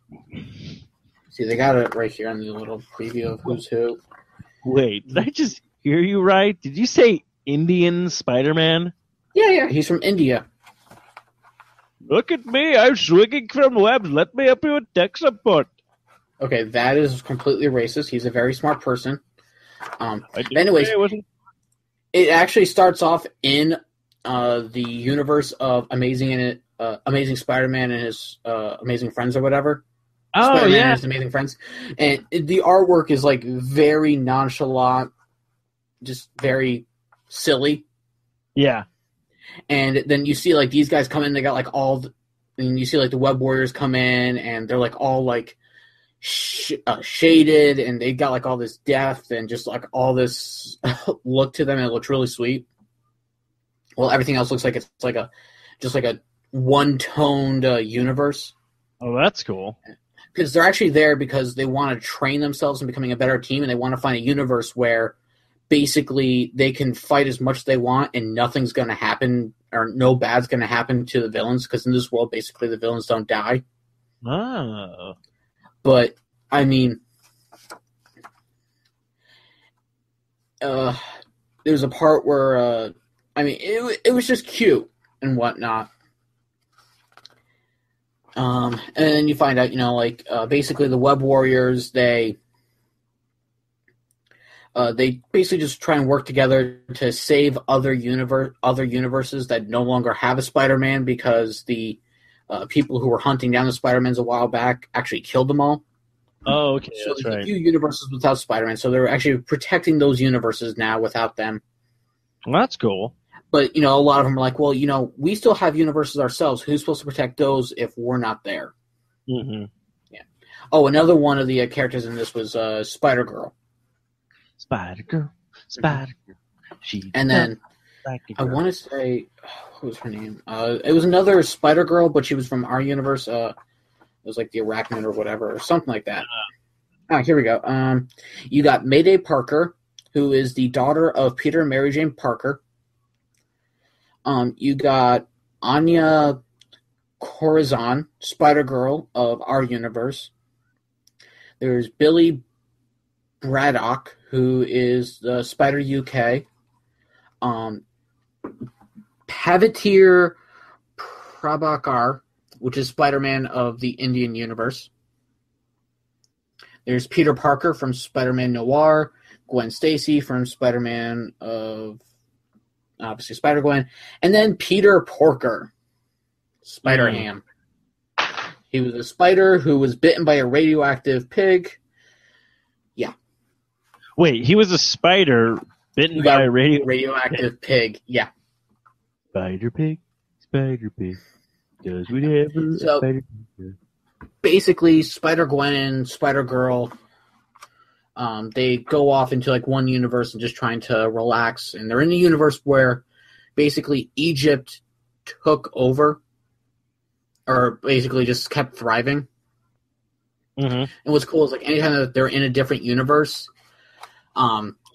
See, they got it right here on the little preview of who's who. Wait, did I just hear you right? Did you say Indian Spider-Man? Yeah, he's from India. Look at me, I'm swinging from webs. Let me help you with tech support. Okay, that is completely racist. He's a very smart person. Anyways, it actually starts off in the universe of Amazing Spider-Man and his Amazing Friends or whatever. Oh, Spider-Man yeah. and his Amazing Friends. And the artwork is like very nonchalant, just very silly. Yeah. And then you see like these guys come in, they got like and you see like the Web Warriors come in, and they're like all like shaded, and they got like all this depth and just like all this look to them, and it looks really sweet. Well, everything else looks like it's like a one-toned universe. Oh, that's cool. Because they're actually there because they want to train themselves in becoming a better team, and they want to find a universe where basically they can fight as much as they want and nothing's going to happen, or no bad's going to happen to the villains, because in this world, basically, the villains don't die. Oh. But, I mean, there's a part where, it was just cute and whatnot. And then you find out, basically the Web Warriors, they basically just try and work together to save other universes that no longer have a Spider-Man, because the people who were hunting down the Spider-Mans a while back actually killed them all. Oh, okay, So that's there's a right. few universes without Spider-Man, so they're actually protecting those universes now without them. Well, that's cool. But, a lot of them are like, well, we still have universes ourselves. Who's supposed to protect those if we're not there? Mm-hmm. Yeah. Oh, another one of the characters in this was Spider-Girl. Spider-Girl, Spider-Girl. She And then like a I girl. want to say, what was her name? It was another Spider-Girl, but she was from our universe. It was like the Arachnid or whatever, or something like that. Here we go. You got Mayday Parker, who is the daughter of Peter and Mary Jane Parker. You got Anya Corazon, Spider-Girl of our universe. There's Billy Braddock, who is the Spider UK. Pavatir Prabhakar, which is Spider-Man of the Indian universe. There's Peter Parker from Spider-Man Noir, Gwen Stacy from Spider-Man of, obviously, Spider-Gwen, and then Peter Porker, Spider-Ham. He was a spider who was bitten by a radioactive pig. Wait, he was a spider bitten by a radioactive pig. Yeah. Spider pig, spider pig. Does whatever So- a spider pig does. Basically, Spider-Gwen and Spider-Girl, they go off into like one universe and just trying to relax. And they're in a universe where basically Egypt took over, or basically just kept thriving. Mm-hmm. And what's cool is like anytime that they're in a different universe,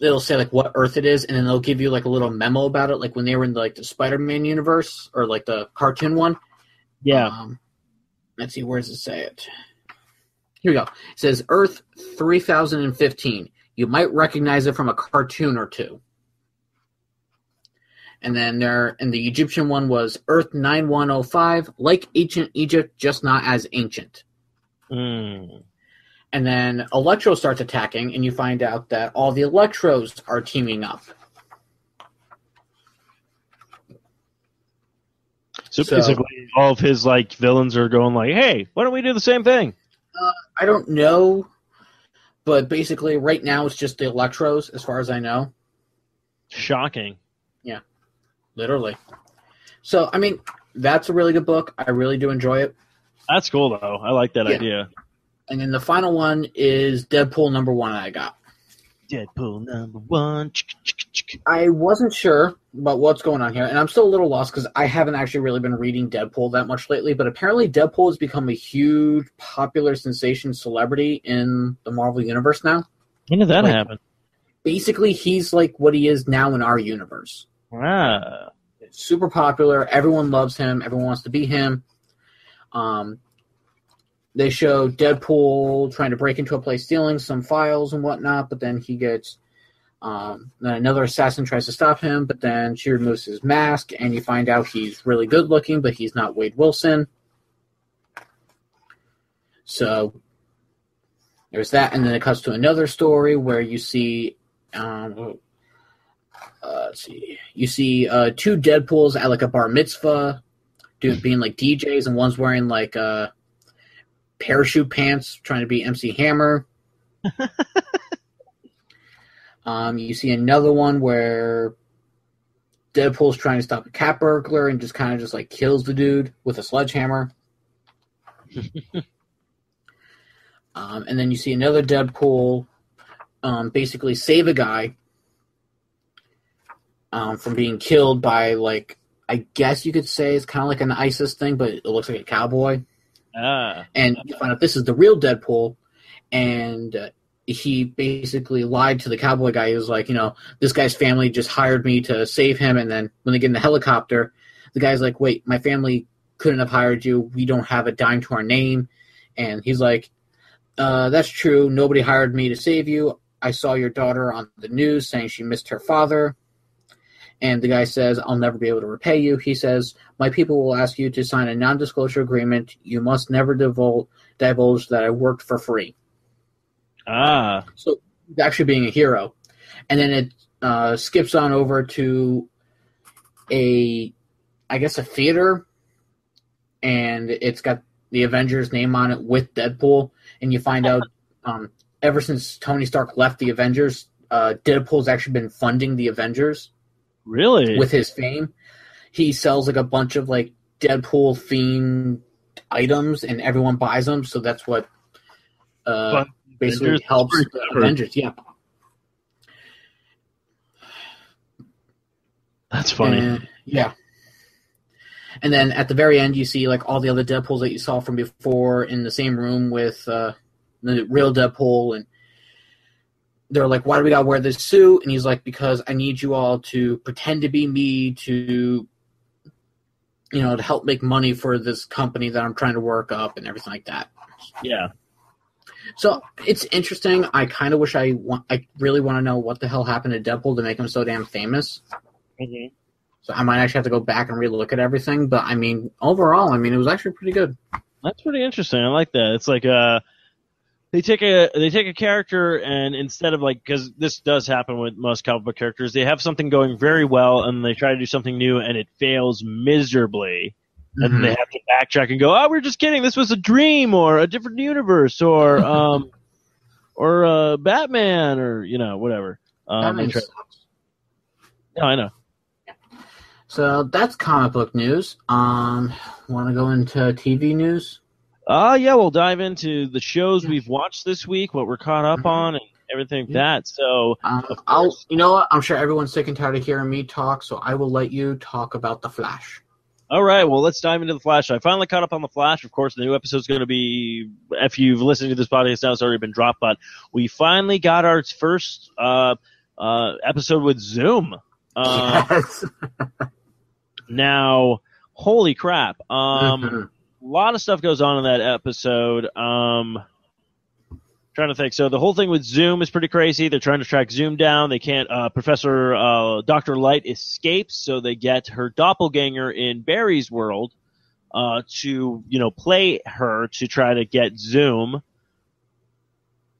they'll say like what Earth it is, and then they'll give you like a little memo about it. Like when they were in like the Spider-Man universe or like the cartoon one. Yeah. Let's see, where does it say it? Here we go. It says Earth 3015. You might recognize it from a cartoon or two. And then the Egyptian one was Earth 9105, like ancient Egypt, just not as ancient. Mm. And then Electro starts attacking, and you find out that all the Electros are teaming up. So So- basically, all of his like villains are going like, "Hey, why don't we do the same thing?" I don't know, but basically right now it's just the Electros, as far as I know. Shocking. Literally. So, I mean, that's a really good book. I really do enjoy it. That's cool though. I like that Yeah. idea. And then the final one is Deadpool #1 that I got. Deadpool #1. I wasn't sure about what's going on here, and I'm still a little lost because I haven't actually really been reading Deadpool that much lately, but apparently Deadpool has become a huge, popular sensation celebrity in the Marvel Universe now. When did that Like- happen? Basically, he's like what he is now in our universe. Ah. Super popular. Everyone loves him. Everyone wants to be him. They show Deadpool trying to break into a place, stealing some files and whatnot, but then he gets then another assassin tries to stop him, but then she removes his mask, and you find out he's really good looking, but he's not Wade Wilson. So there's that, and then it cuts to another story where you see let's see. You see two Deadpools at like a bar mitzvah, being like DJs, and one's wearing like parachute pants, trying to be MC Hammer. You see another one where Deadpool's trying to stop a cat burglar and just kind of just like kills the dude with a sledgehammer. And then you see another Deadpool basically save a guy from being killed by, like, I guess you could say it's kind of like an ISIS thing, but it looks like a cowboy. Ah. And you find out this is the real Deadpool, and he basically lied to the cowboy guy. He was like, this guy's family just hired me to save him, and then when they get in the helicopter, the guy's like, wait, my family couldn't have hired you. We don't have a dime to our name. And he's like, that's true. Nobody hired me to save you. I saw your daughter on the news saying she missed her father. And the guy says, I'll never be able to repay you. He says, my people will ask you to sign a non-disclosure agreement. You must never divulge that I worked for free. Ah. So actually being a hero. And then it skips on over to a theater. And it's got the Avengers name on it with Deadpool. And you find out ever since Tony Stark left the Avengers, Deadpool's actually been funding the Avengers. Really? With his fame. He sells like a bunch of like Deadpool themed items and everyone buys them, so that's what basically Avengers helps the Avengers. Yeah. That's funny. Yeah. And then at the very end, you see like all the other Deadpools that you saw from before in the same room with the real Deadpool, and they're like, "Why do we gotta wear this suit?" And he's like, "Because I need you all to pretend to be me to, to help make money for this company that I'm trying to work up and everything like that." Yeah. So it's interesting. I kind of wish I really want to know what the hell happened to Deadpool to make him so damn famous. Mm-hmm. So I might actually have to go back and relook at everything. But I mean, overall, it was actually pretty good. That's pretty interesting. I like that. It's like they take a character, and instead of like, because this does happen with most comic book characters, they have something going very well and they try to do something new and it fails miserably. Mm-hmm. And then they have to backtrack and go, "Oh, we're just kidding. This was a dream or a different universe or Batman or whatever." Batman sucks. No, I know. So that's comic book news. Want to go into TV news? Yeah, we'll dive into the shows we've watched this week, what we're caught up on, and everything like that. So, you know what? I'm sure everyone's sick and tired of hearing me talk, so I will let you talk about The Flash. All right, well, let's dive into The Flash. I finally caught up on The Flash. Of course, the new episode's going to be, if you've listened to this podcast now, it's already been dropped, but we finally got our first episode with Zoom. Yes. Now, holy crap. A lot of stuff goes on in that episode. Trying to think. So the whole thing with Zoom is pretty crazy. They're trying to track Zoom down. They can't. Dr. Light escapes, so they get her doppelganger in Barry's world to play her to try to get Zoom.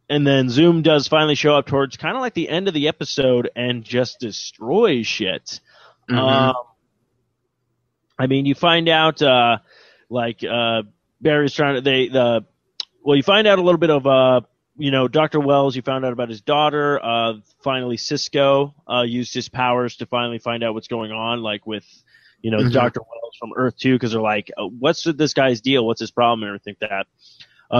And then Zoom does finally show up towards kind of like the end of the episode and just destroys shit. Mm-hmm. You find out, Barry's trying to, you find out a little bit of, Dr. Wells, you found out about his daughter. Finally, Cisco, used his powers to finally find out what's going on, like with, Dr. Wells from Earth 2, because they're like, what's this guy's deal? What's his problem? And everything like that.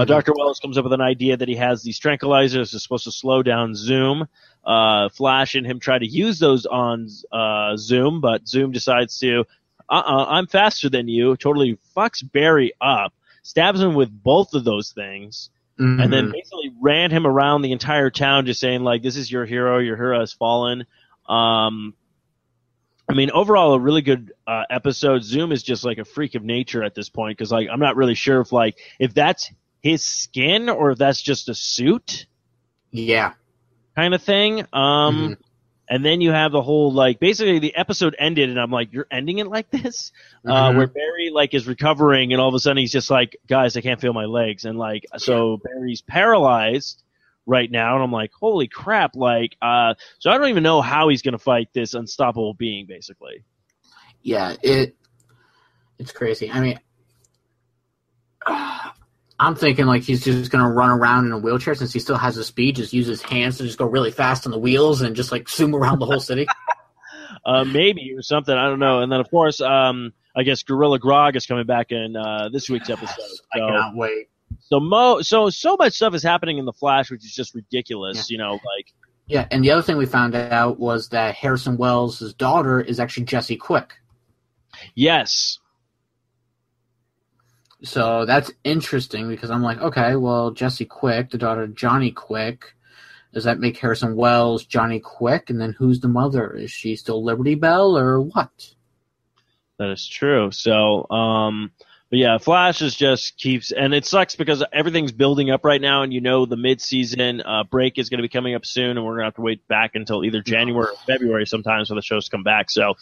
Dr. Wells comes up with an idea that he has these tranquilizers that's supposed to slow down Zoom. Flash and him try to use those on Zoom, but Zoom decides to, I'm faster than you, totally fucks Barry up, stabs him with both of those things, and then basically ran him around the entire town just saying, like, this is your hero has fallen. Overall, a really good episode. Zoom is just like a freak of nature at this point, because I'm not really sure if that's his skin or if that's just a suit. Yeah. Kind of thing. And then you have the whole, basically the episode ended, and I'm like, you're ending it like this? Where Barry, is recovering, and all of a sudden he's just like, guys, I can't feel my legs. And, so Barry's paralyzed right now, and I'm like, holy crap. So I don't even know how he's going to fight this unstoppable being, basically. Yeah, it's crazy. I'm thinking he's just going to run around in a wheelchair since he still has the speed, just use his hands to just go really fast on the wheels and just zoom around the whole city. Maybe or something. I don't know. And then, of course, I guess Gorilla Grodd is coming back in this week's episode. So, I cannot wait. So much stuff is happening in The Flash, which is just ridiculous, Yeah, and the other thing we found out was that Harrison Wells' daughter is actually Jesse Quick. Yes. So that's interesting because I'm like, okay, well, Jesse Quick, the daughter of Johnny Quick, does that make Harrison Wells Johnny Quick? And then who's the mother? Is she still Liberty Bell or what? That is true. So, but yeah, Flash keeps, and it sucks because everything's building up right now, and the mid-season break is going to be coming up soon, and we're going to have to wait back until either January or February sometimes for the shows to come back. So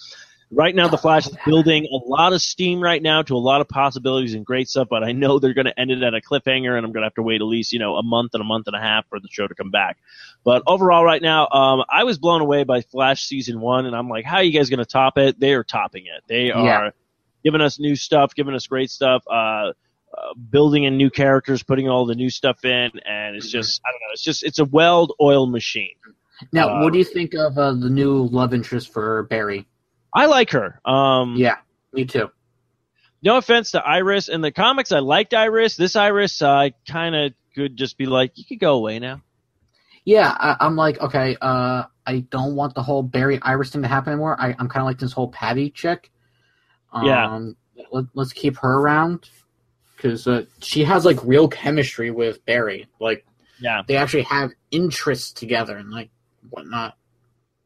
right now, The Flash is building a lot of steam right now to a lot of possibilities and great stuff, but I know they're going to end it at a cliffhanger, and I'm going to have to wait at least, a month and a half for the show to come back. But overall right now, I was blown away by Flash Season 1, and I'm like, how are you guys going to top it? They are topping it. They are giving us new stuff, giving us great stuff. building in new characters, putting all the new stuff in, and it's just I don't know. It's a well-oiled machine. Now, what do you think of the new love interest for Barry? I like her. Yeah, me too. No offense to Iris. In the comics, I liked Iris. This Iris, I kind of could just be like, you could go away now. Yeah, I'm like, okay, I don't want the whole Barry Iris thing to happen anymore. I'm kind of like this whole Patty chick. Let's keep her around because she has like real chemistry with Barry. Like, yeah, they actually have interests together and like whatnot.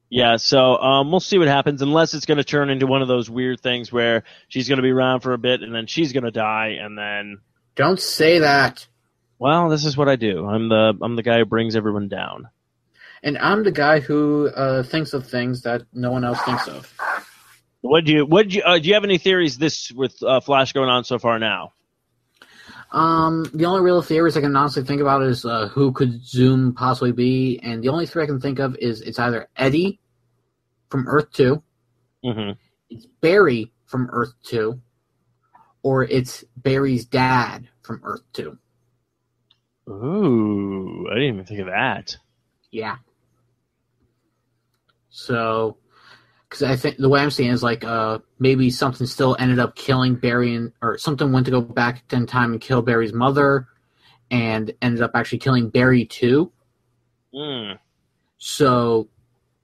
Yeah, so we'll see what happens. Unless it's going to turn into one of those weird things where she's going to be around for a bit and then she's going to die, and then don't say that. Well, this is what I do. I'm the guy who brings everyone down. And I'm the guy who thinks of things that no one else thinks of. Do you have any theories with Flash going on so far now? The only real theories I can honestly think about is who could Zoom possibly be, and the only three I can think of is it's either Eddie from Earth 2, it's Barry from Earth 2, or it's Barry's dad from Earth 2. Ooh, I didn't even think of that. Yeah. So, because I think the way I'm seeing it is like maybe something still ended up killing Barry, or something went to go back in time and kill Barry's mother, and ended up actually killing Barry too. So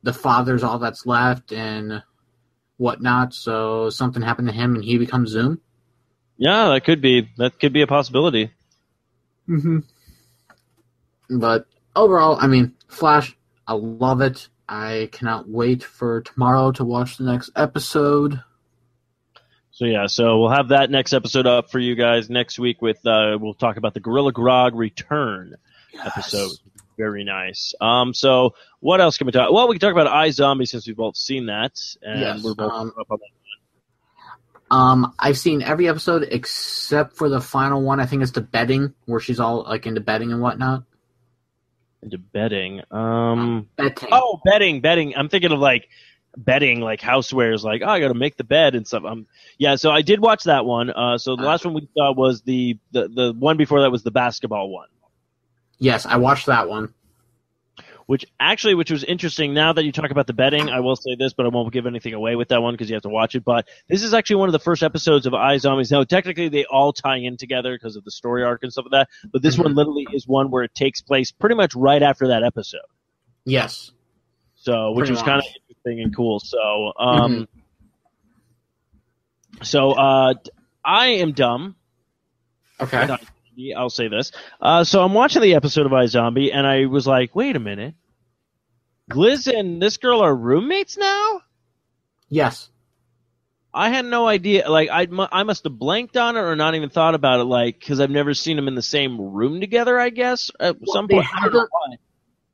the father's all that's left and whatnot. So something happened to him and he becomes Zoom. Yeah, that could be a possibility. But overall, I mean, Flash, I love it. I cannot wait for tomorrow to watch the next episode. So we'll have that next episode up for you guys next week with we'll talk about the Gorilla Grodd Return episode. Very nice. So what else can we talk? Well, we can talk about iZombie since we've both seen that, and we're both up on that. I've seen every episode except for the final one. I think it's the betting, where she's all like into betting and whatnot. Into betting. Betting. Oh, betting. I'm thinking of like betting, like housewares, like, oh, I got to make the bed and stuff. Yeah, so I did watch that one. So the last one we saw was the one before that was the basketball one. Yes, I watched that one. Which was interesting. Now that you talk about the betting, I will say this, but I won't give anything away with that one because you have to watch it. But this is actually one of the first episodes of iZombies. Now, technically, they all tie in together because of the story arc and stuff like that. But this one literally is one where it takes place pretty much right after that episode. Yes. So, which was kind of interesting and cool. So, I am dumb. Okay. I'll say this. So I'm watching the episode of iZombie, and I was like, wait a minute. Gliz and this girl are roommates now? Yes. I had no idea. Like, I must have blanked on it or not even thought about it, like, because I've never seen them in the same room together, I guess, at some point. I don't know why.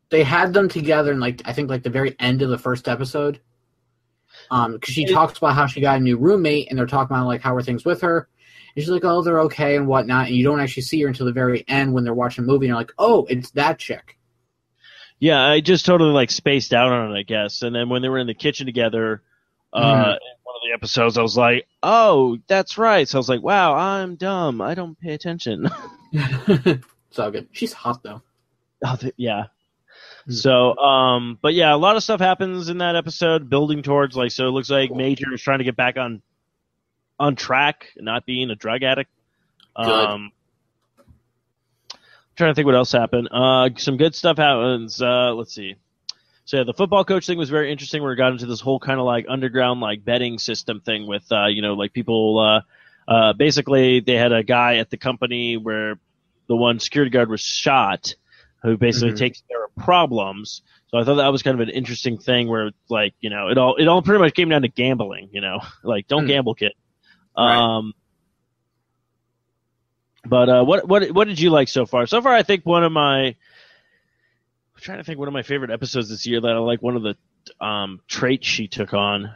They had them together in, like, I think, like, the very end of the first episode. Because she talks about how she got a new roommate, and they're talking about, like, how are things with her. And she's like, oh, they're okay and whatnot. And you don't actually see her until the very end when they're watching a movie. And you're like, oh, it's that chick. Yeah, I just totally, like, spaced out on it, I guess. And then when they were in the kitchen together, in one of the episodes, I was like, oh, that's right. So I was like, wow, I'm dumb. I don't pay attention. It's all good. She's hot, though. Oh, yeah. So, but yeah, a lot of stuff happens in that episode, building towards, like, so it looks like Major is trying to get back on track, not being a drug addict. Trying to think what else happened. Some good stuff happens. Let's see. So yeah, the football coach thing was very interesting where it got into this whole kind of like underground like betting system thing with, like people, basically they had a guy at the company where the one security guard was shot who basically takes care of problems. So I thought that was kind of an interesting thing where like, it all pretty much came down to gambling, like don't gamble, kid. Right. But what did you like so far? So far, I think one of my favorite episodes this year that I like one of the traits she took on.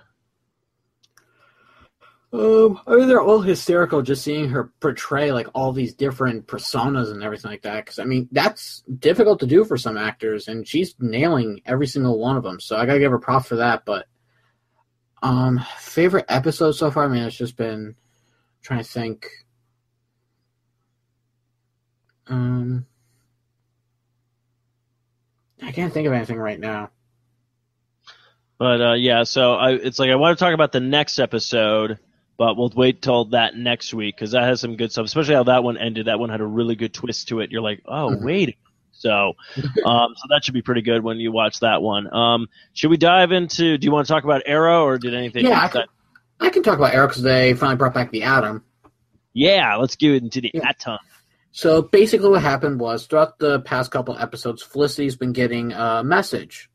I mean, they're all hysterical just seeing her portray like all these different personas and everything like that. Because I mean, that's difficult to do for some actors, and she's nailing every single one of them. So I gotta give her props for that. But favorite episode so far? I mean, it's just been trying to think. I can't think of anything right now. But yeah, so it's like I want to talk about the next episode, but we'll wait till that next week because that has some good stuff. Especially how that one ended. That one had a really good twist to it. You're like, oh wait. So that should be pretty good when you watch that one. Should we dive into? Do you want to talk about Arrow or did anything? Yeah, I can talk about Arrow because they finally brought back the Atom. Yeah, let's get into the Atom. So basically, what happened was throughout the past couple episodes, Felicity's been getting a message,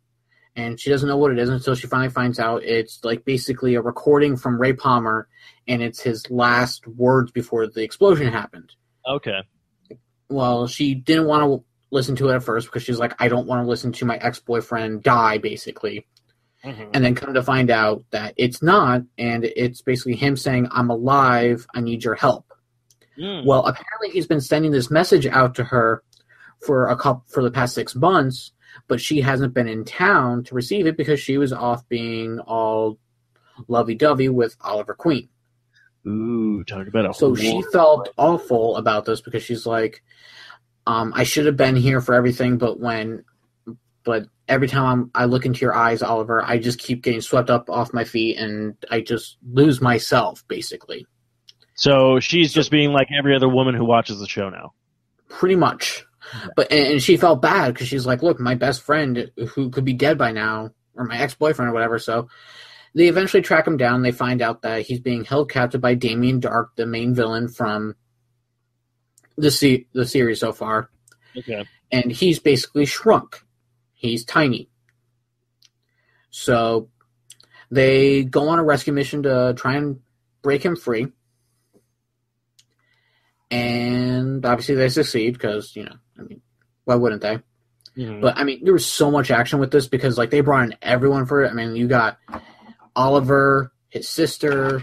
and she doesn't know what it is until she finally finds out it's like basically a recording from Ray Palmer, and it's his last words before the explosion happened. Okay. Well, she didn't want to listen to it at first because she's like, I don't want to listen to my ex-boyfriend die, basically. Mm-hmm. And then come to find out that it's not, and it's basically him saying, I'm alive, I need your help. Well, apparently he's been sending this message out to her for the past 6 months, but she hasn't been in town to receive it because she was off being all lovey-dovey with Oliver Queen. Ooh, talk about a So she felt awful about this because she's like, I should have been here for everything, but every time I look into your eyes, Oliver, I just keep getting swept up off my feet, and I just lose myself, basically. So she's just being like every other woman who watches the show now. Pretty much. Yeah. But and she felt bad because she's like, look, my best friend who could be dead by now, or my ex-boyfriend or whatever. So they eventually track him down. They find out that he's being held captive by Damien Dark, the main villain from the series so far. Okay. And he's basically shrunk. He's tiny. So they go on a rescue mission to try and break him free. And obviously they succeed because, why wouldn't they? Mm-hmm. But, there was so much action with this because, they brought in everyone for it. You got Oliver, his sister,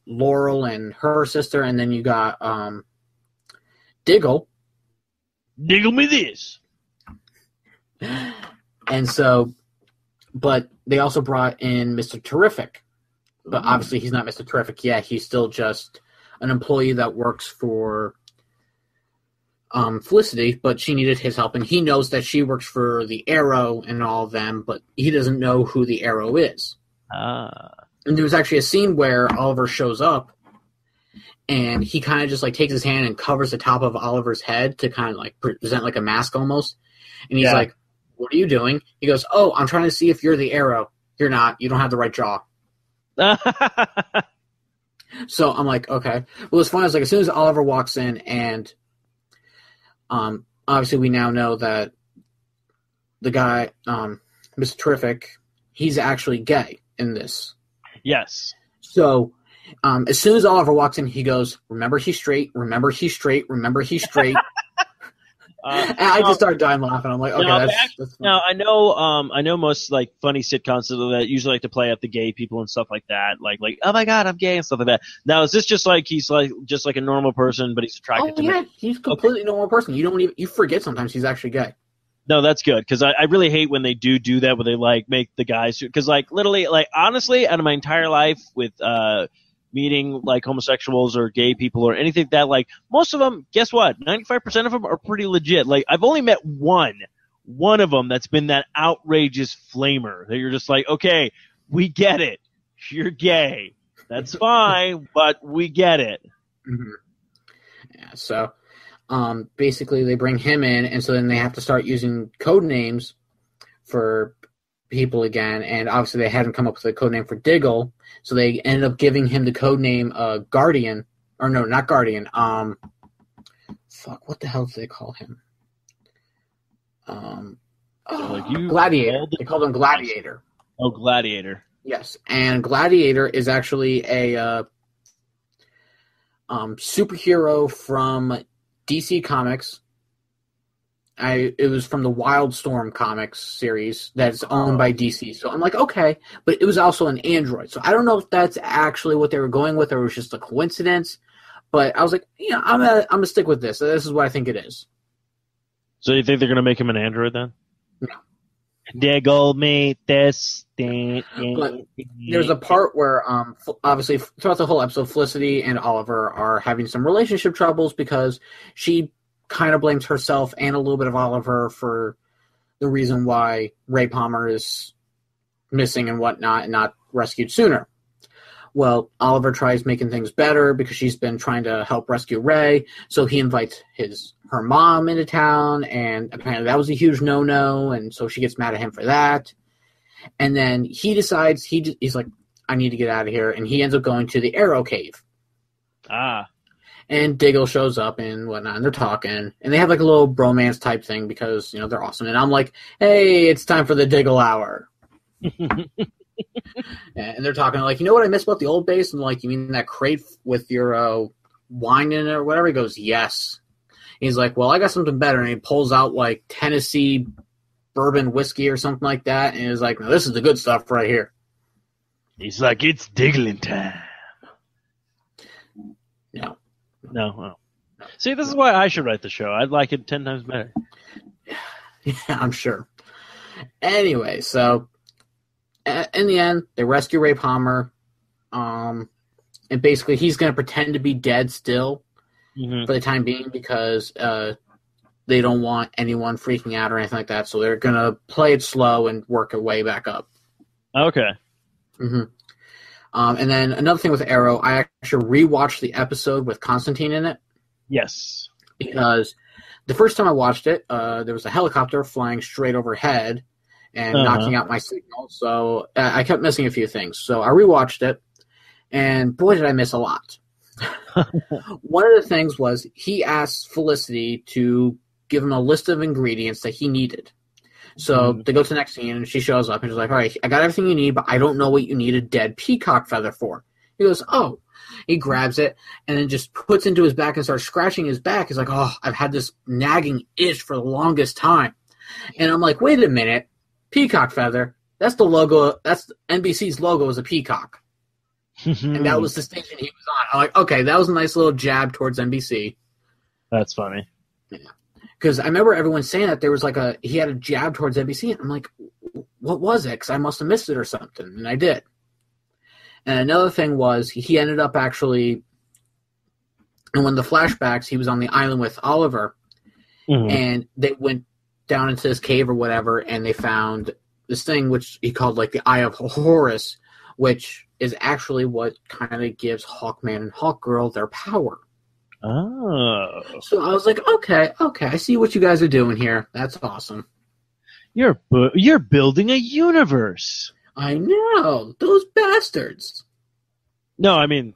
Laurel and her sister, and then you got Diggle. Diggle me this. And so, but they also brought in Mr. Terrific. But obviously he's not Mr. Terrific yet. He's still just an employee that works for Felicity, but she needed his help. And he knows that she works for the Arrow and all of them, but he doesn't know who the Arrow is. And there was actually a scene where Oliver shows up, and he kind of just takes his hand and covers the top of Oliver's head to kind of present like a mask almost. And he's like, what are you doing? He goes, oh, I'm trying to see if you're the Arrow. You're not. You don't have the right jaw. So I'm like, okay. Well, it's funny. It's as soon as Oliver walks in, and obviously we now know that the guy, Mr. Terrific, he's actually gay in this. Yes. So as soon as Oliver walks in, he goes, remember he's straight, remember he's straight, remember he's straight. And I just started dying laughing. I'm like, okay, that's fun. Now I know most funny sitcoms that usually like to play up the gay people and stuff like that, like oh my god, I'm gay and stuff like that. Now is this just he's just a normal person, but he's attracted to me? He's a completely normal person. You forget sometimes he's actually gay. No, that's good because I really hate when they do that, where they make the guys because literally honestly, out of my entire life with meeting homosexuals or gay people or anything that most of them, guess what? 95% of them are pretty legit. I've only met one of them that's been that outrageous flamer that you're just okay, we get it. You're gay. That's fine, but we get it. Mm-hmm. Yeah. So, basically they bring him in, and so then they have to start using code names for people again, and obviously they hadn't come up with a code name for Diggle, so they ended up giving him the code name Guardian, or no, not Guardian. What the hell do they call him? Gladiator. They called him Gladiator. Oh, Gladiator. Yes, and Gladiator is actually a superhero from DC Comics. It was from the Wildstorm Comics series that's owned by DC. So I'm like, okay, but it was also an android. So I don't know if that's actually what they were going with, or it was just a coincidence. But I was like, I'm gonna stick with this. This is what I think it is. So you think they're gonna make him an android then? No. Diggle me this thing. But there's a part where, obviously, throughout the whole episode, Felicity and Oliver are having some relationship troubles because she kind of blames herself and a little bit of Oliver for the reason why Ray Palmer is missing and whatnot and not rescued sooner. Well, Oliver tries making things better because she's been trying to help rescue Ray, so he invites her mom into town, and apparently that was a huge no-no, and so she gets mad at him for that. And then he decides, he's like, I need to get out of here, and he ends up going to the Arrow Cave. And Diggle shows up and whatnot, and they're talking, and they have like a little bromance type thing because, they're awesome. And I'm like, hey, it's time for the Diggle Hour. And they're talking like, you know what I miss about the old base? And like, you mean that crate with your wine in it or whatever? He goes, yes. He's like, well, I got something better. And he pulls out like Tennessee bourbon whiskey or something like that. And he's like, no, this is the good stuff right here. He's like, it's Diggling time. No. See, this is why I should write the show. I'd like it 10 times better. Yeah, I'm sure. Anyway, so in the end, they rescue Ray Palmer. And basically, he's going to pretend to be dead still for the time being because they don't want anyone freaking out or anything like that. So they're going to play it slow and work their way back up. Okay. And then another thing with Arrow, I actually rewatched the episode with Constantine in it. Yes. Because the first time I watched it, there was a helicopter flying straight overhead and knocking out my signal. So I kept missing a few things. So I rewatched it, and boy, did I miss a lot. One of the things was he asked Felicity to give him a list of ingredients that he needed. So they go to the next scene, and she shows up, and she's like, all right, I got everything you need, but I don't know what you need a dead peacock feather for. He goes, oh. He grabs it, and then just puts into his back and starts scratching his back. He's like, oh, I've had this nagging itch for the longest time. And I'm like, wait a minute. Peacock feather, that's the logo, that's NBC's logo is a peacock. And that was the station he was on. I'm like, okay, that was a nice little jab towards NBC. That's funny. Yeah. Because I remember everyone saying that there was he had a jab towards NBC, and I'm like, what was it? Because I must have missed it or something, and I did. And another thing was he ended up actually, in one of the flashbacks, he was on the island with Oliver, and they went down into this cave or whatever, and they found this thing which he called like the Eye of Horus, which is actually what kind of gives Hawkman and Hawkgirl their power. Oh. So I was like, okay, I see what you guys are doing here. That's awesome. You're building a universe. I know. Those bastards. No, I mean,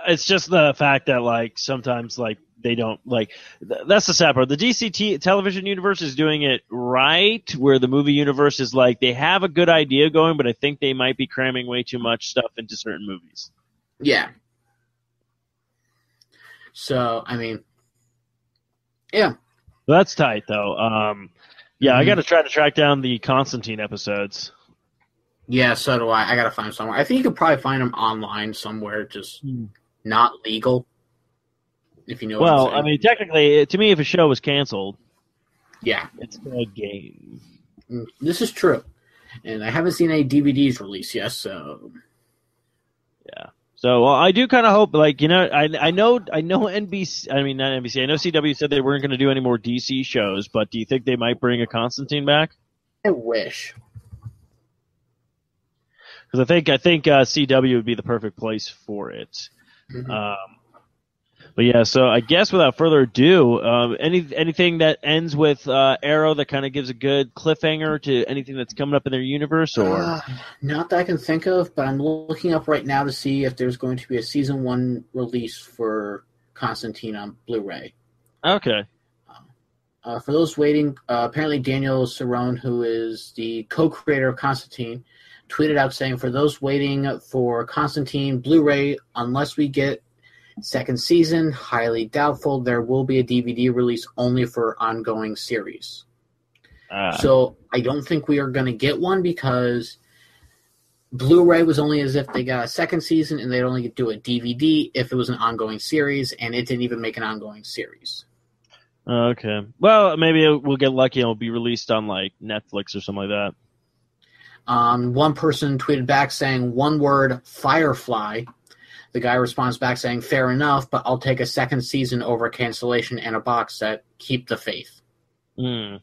it's just the fact that, like, sometimes, like, they don't, like, that's the sad part. The DC television universe is doing it right, where the movie universe is like, they have a good idea going, but I think they might be cramming way too much stuff into certain movies. Yeah. So, I mean, yeah. That's tight, though. Yeah, I got to try to track down the Constantine episodes. Yeah, so do I. I got to find them somewhere. I think you could probably find them online somewhere, just not legal, if you know what I'm saying. Well, I mean, technically, to me, if a show was canceled, yeah, it's a game. This is true. And I haven't seen any DVDs released yet, so... Yeah. So I do kind of hope, like, you know, I know NBC, I mean, not NBC, I know CW said they weren't going to do any more DC shows, but do you think they might bring a Constantine back? I wish. Because I think CW would be the perfect place for it. But yeah, so I guess without further ado, anything that ends with Arrow that kind of gives a good cliffhanger to anything that's coming up in their universe, or not that I can think of, but I'm looking up right now to see if there's going to be a season 1 release for Constantine on Blu-ray. Okay. For those waiting, apparently Daniel Cerrone, who is the co-creator of Constantine, tweeted out saying, for those waiting for Constantine Blu-ray, unless we get second season, highly doubtful. There will be a DVD release only for ongoing series. So I don't think we are going to get one because Blu-ray was only as if they got a second season and they'd only do a DVD if it was an ongoing series, and it didn't even make an ongoing series. Okay. Well, maybe we'll get lucky and it'll be released on like Netflix or something like that. One person tweeted back saying one word, Firefly. The guy responds back saying, "Fair enough, but I'll take a second season over cancellation and a box set. Keep the faith." That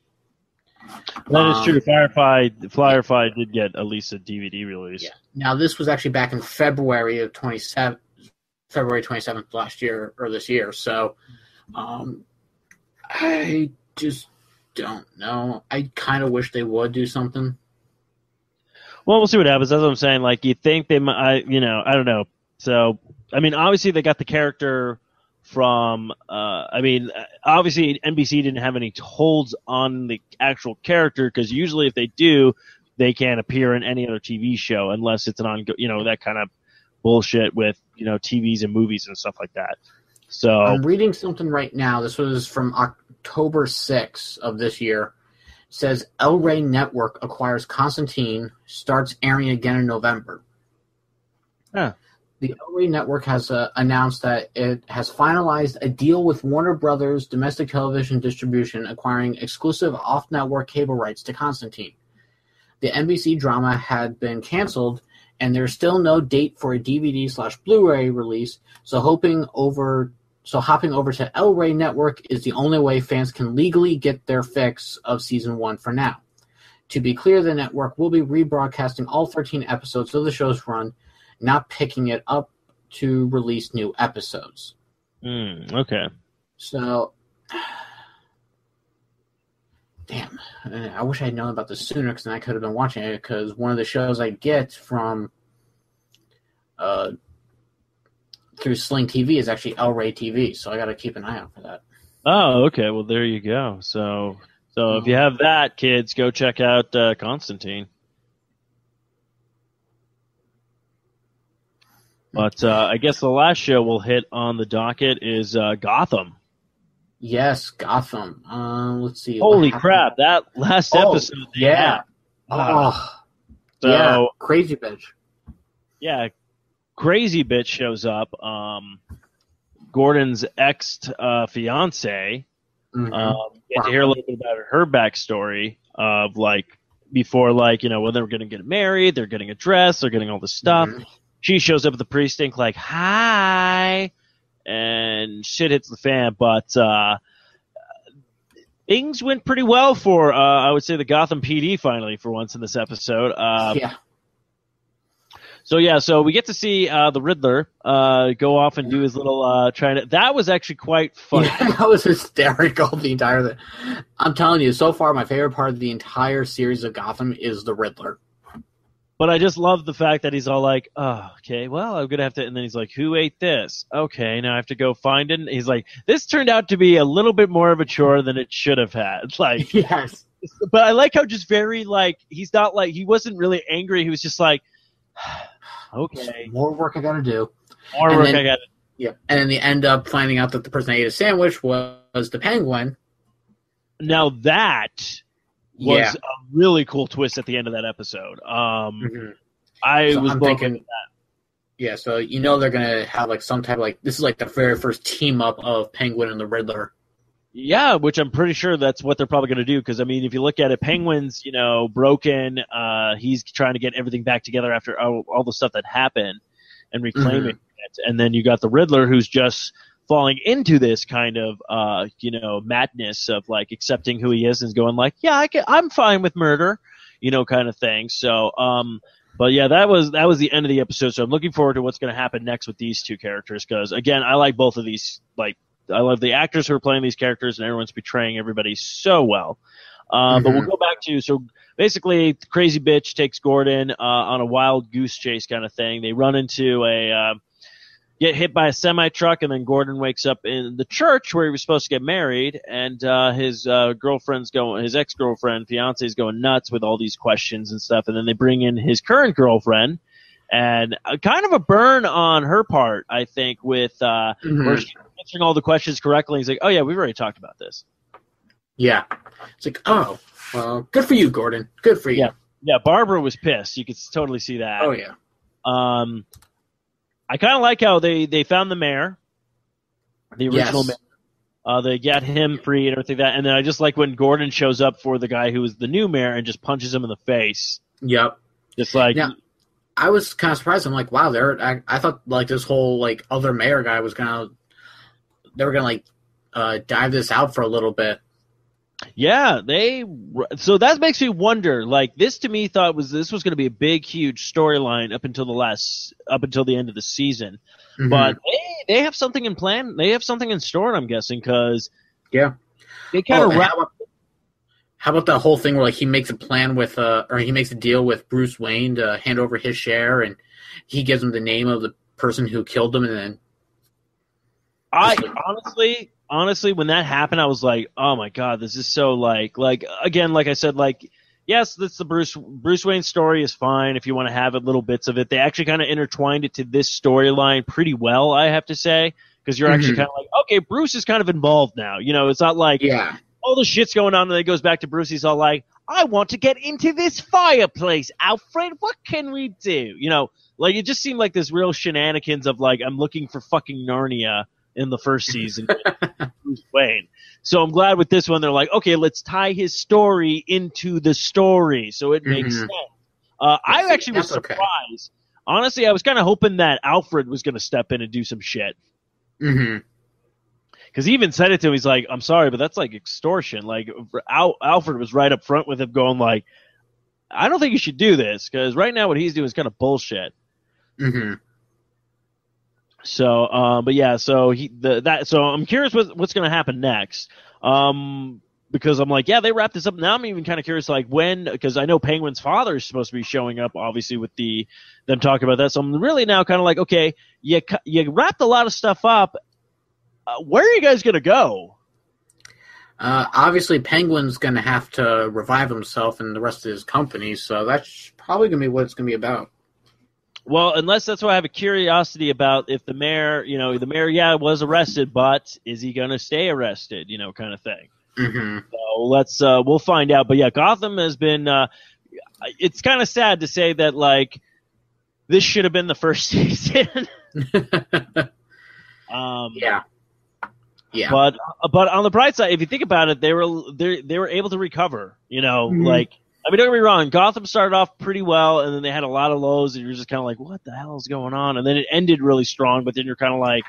is true. Firefly did get at least a DVD release. Yeah. Now, this was actually back in February 27th last year, or this year. So, I just don't know. I kind of wish they would do something. Well, we'll see what happens. That's what I'm saying. Like, you think they might, I don't know. So, I mean, obviously they got the character from, obviously NBC didn't have any holds on the actual character, because usually if they do, they can't appear in any other TV show unless it's an that kind of bullshit with, TVs and movies and stuff like that. So I'm reading something right now. This was from October 6th of this year. It says El Rey Network acquires Constantine, starts airing again in November. Yeah. The El Rey Network has announced that it has finalized a deal with Warner Brothers Domestic Television Distribution, acquiring exclusive off-network cable rights to Constantine. The NBC drama had been canceled, and there's still no date for a DVD/Blu-ray release, so hopping over to El Rey Network is the only way fans can legally get their fix of Season 1 for now. To be clear, the network will be rebroadcasting all 13 episodes of the show's run, not picking it up to release new episodes. Okay. So, damn, I wish I had known about this sooner, because then I could have been watching it, because one of the shows I get from through Sling TV is actually El Rey TV, so I got to keep an eye out for that. Oh, okay. Well, there you go. So if you have that, kids, go check out Constantine. But I guess the last show we'll hit on the docket is Gotham. Yes, Gotham. Let's see. Holy crap! That last episode. Yeah. Yeah. Crazy bitch. Yeah, crazy bitch shows up. Gordon's ex-fiance. Get to hear a little bit about her backstory of before when they were going to get married, they're getting a dress, they're getting all this stuff. She shows up at the precinct like, "Hi," and shit hits the fan. But things went pretty well for, I would say, the Gotham PD finally for once in this episode. So we get to see the Riddler go off and do his little that was actually quite funny. Yeah, that was hysterical, the entire thing. I'm telling you, so far my favorite part of the entire series of Gotham is the Riddler. But I just love the fact that he's all like, "Oh, okay, well, I'm going to have to," and then he's like, "Who ate this? Okay, now I have to go find it." And he's like, this turned out to be a little bit more of a chore than it should have had. Yes. But I like how just very, he's not he wasn't really angry. He was just like, okay. More work I got to do. Yeah. And then they end up finding out that the person that ate a sandwich was the Penguin. Now that was a really cool twist at the end of that episode. I'm thinking that. Yeah, so they're gonna have some type of this is the very first team up of Penguin and the Riddler. Yeah, which I'm pretty sure that's what they're probably gonna do, because I mean, if you look at it, Penguin's broken. He's trying to get everything back together after all the stuff that happened and reclaiming it, and then you got the Riddler, who's just falling into this kind of, madness of accepting who he is and going I'm fine with murder, kind of thing. So, but yeah, that was the end of the episode. So I'm looking forward to what's going to happen next with these two characters, because again, I like both of these. I love the actors who are playing these characters, and everyone's portraying everybody so well. But we'll go back to, so basically, Crazy Bitch takes Gordon on a wild goose chase kind of thing. They run into get hit by a semi-truck, and then Gordon wakes up in the church where he was supposed to get married, and his ex-girlfriend, fiance, is going nuts with all these questions and stuff, and then they bring in his current girlfriend, and kind of a burn on her part, I think, with where she's answering all the questions correctly. He's like, "Oh yeah, we've already talked about this." Yeah. It's oh, well, good for you, Gordon. Good for you. Yeah, Barbara was pissed. You could totally see that. Oh, yeah. I kind of like how they found the mayor, the original mayor. They got him free and everything like that. And then I just like when Gordon shows up for the guy who was the new mayor and just punches him in the face. Yep. Just like, I was kind of surprised. I'm like, wow, I thought like this whole like other mayor guy was they were gonna like dive this out for a little bit. Yeah, so that makes me wonder. Like, this to me this was going to be a big, huge storyline up until the end of the season. Mm-hmm. But they have something in plan. They have something in store, I'm guessing, because they kind of How about that whole thing where like he makes a plan with or he makes a deal with Bruce Wayne to hand over his share, and he gives him the name of the person who killed him, and then honestly, when that happened, I was like, oh my god, this is so like again, like I said, like, yes, that's the Bruce Wayne story is fine if you want to have little bits of it. They actually kind of intertwined it to this storyline pretty well, I have to say, because you're actually kind of like, okay, Bruce is kind of involved now. You know, it's not like all the shit's going on, and then it goes back to Bruce. He's all like, I want to get into this fireplace, Alfred. What can we do? You know, like, it just seemed like this real shenanigans of like, I'm looking for fucking Narnia in the first season with Bruce Wayne. So I'm glad with this one they're like, okay, let's tie his story into the story so it makes sense. I actually was surprised. Okay. Honestly, I was kind of hoping that Alfred was going to step in and do some shit. Because he even said it to him. He's like, I'm sorry, but that's like extortion. Like, Alfred was right up front with him going like, I don't think you should do this, because right now what he's doing is kind of bullshit. So, but yeah, so so I'm curious what's going to happen next. Because I'm like, yeah, they wrapped this up. Now I'm even kind of curious, like, when, because I know Penguin's father is supposed to be showing up, obviously, with them talking about that. So I'm really now kind of like, okay, you wrapped a lot of stuff up. Where are you guys going to go? Obviously, Penguin's going to have to revive himself and the rest of his company, so that's probably going to be what it's going to be about. Well, unless that's why I have a curiosity about if the mayor, was arrested, but is he going to stay arrested, kind of thing. So we'll find out. But yeah, Gotham has been, it's kind of sad to say that, like, this should have been the first season. Yeah. But on the bright side, if you think about it, they were able to recover, like, I mean, don't get me wrong, Gotham started off pretty well, and then they had a lot of lows, and you're just kind of like, what the hell is going on? And then it ended really strong, but then you're kind of like,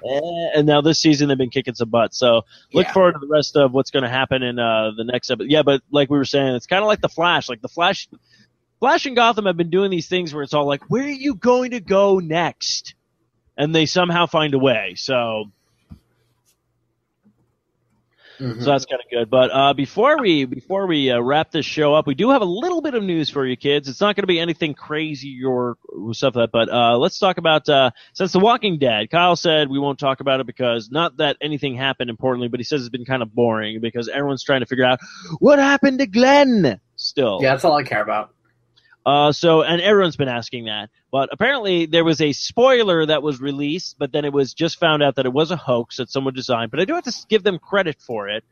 and now this season they've been kicking some butt. So look forward to the rest of what's going to happen in the next episode. Yeah, but like we were saying, it's kind of like the Flash. Like the Flash and Gotham have been doing these things where it's all like, where are you going to go next? And they somehow find a way. So that's kind of good. But before we wrap this show up, we do have a little bit of news for you kids. It's not going to be anything crazy or stuff like that, but let's talk about since The Walking Dead. Kyle said we won't talk about it because not that anything happened importantly, but he says it's been kind of boring because everyone's trying to figure out what happened to Glenn still. Yeah, that's all I care about. And everyone's been asking that. But apparently there was a spoiler that was released, but then it was just found out that it was a hoax that someone designed. But I do have to give them credit for it,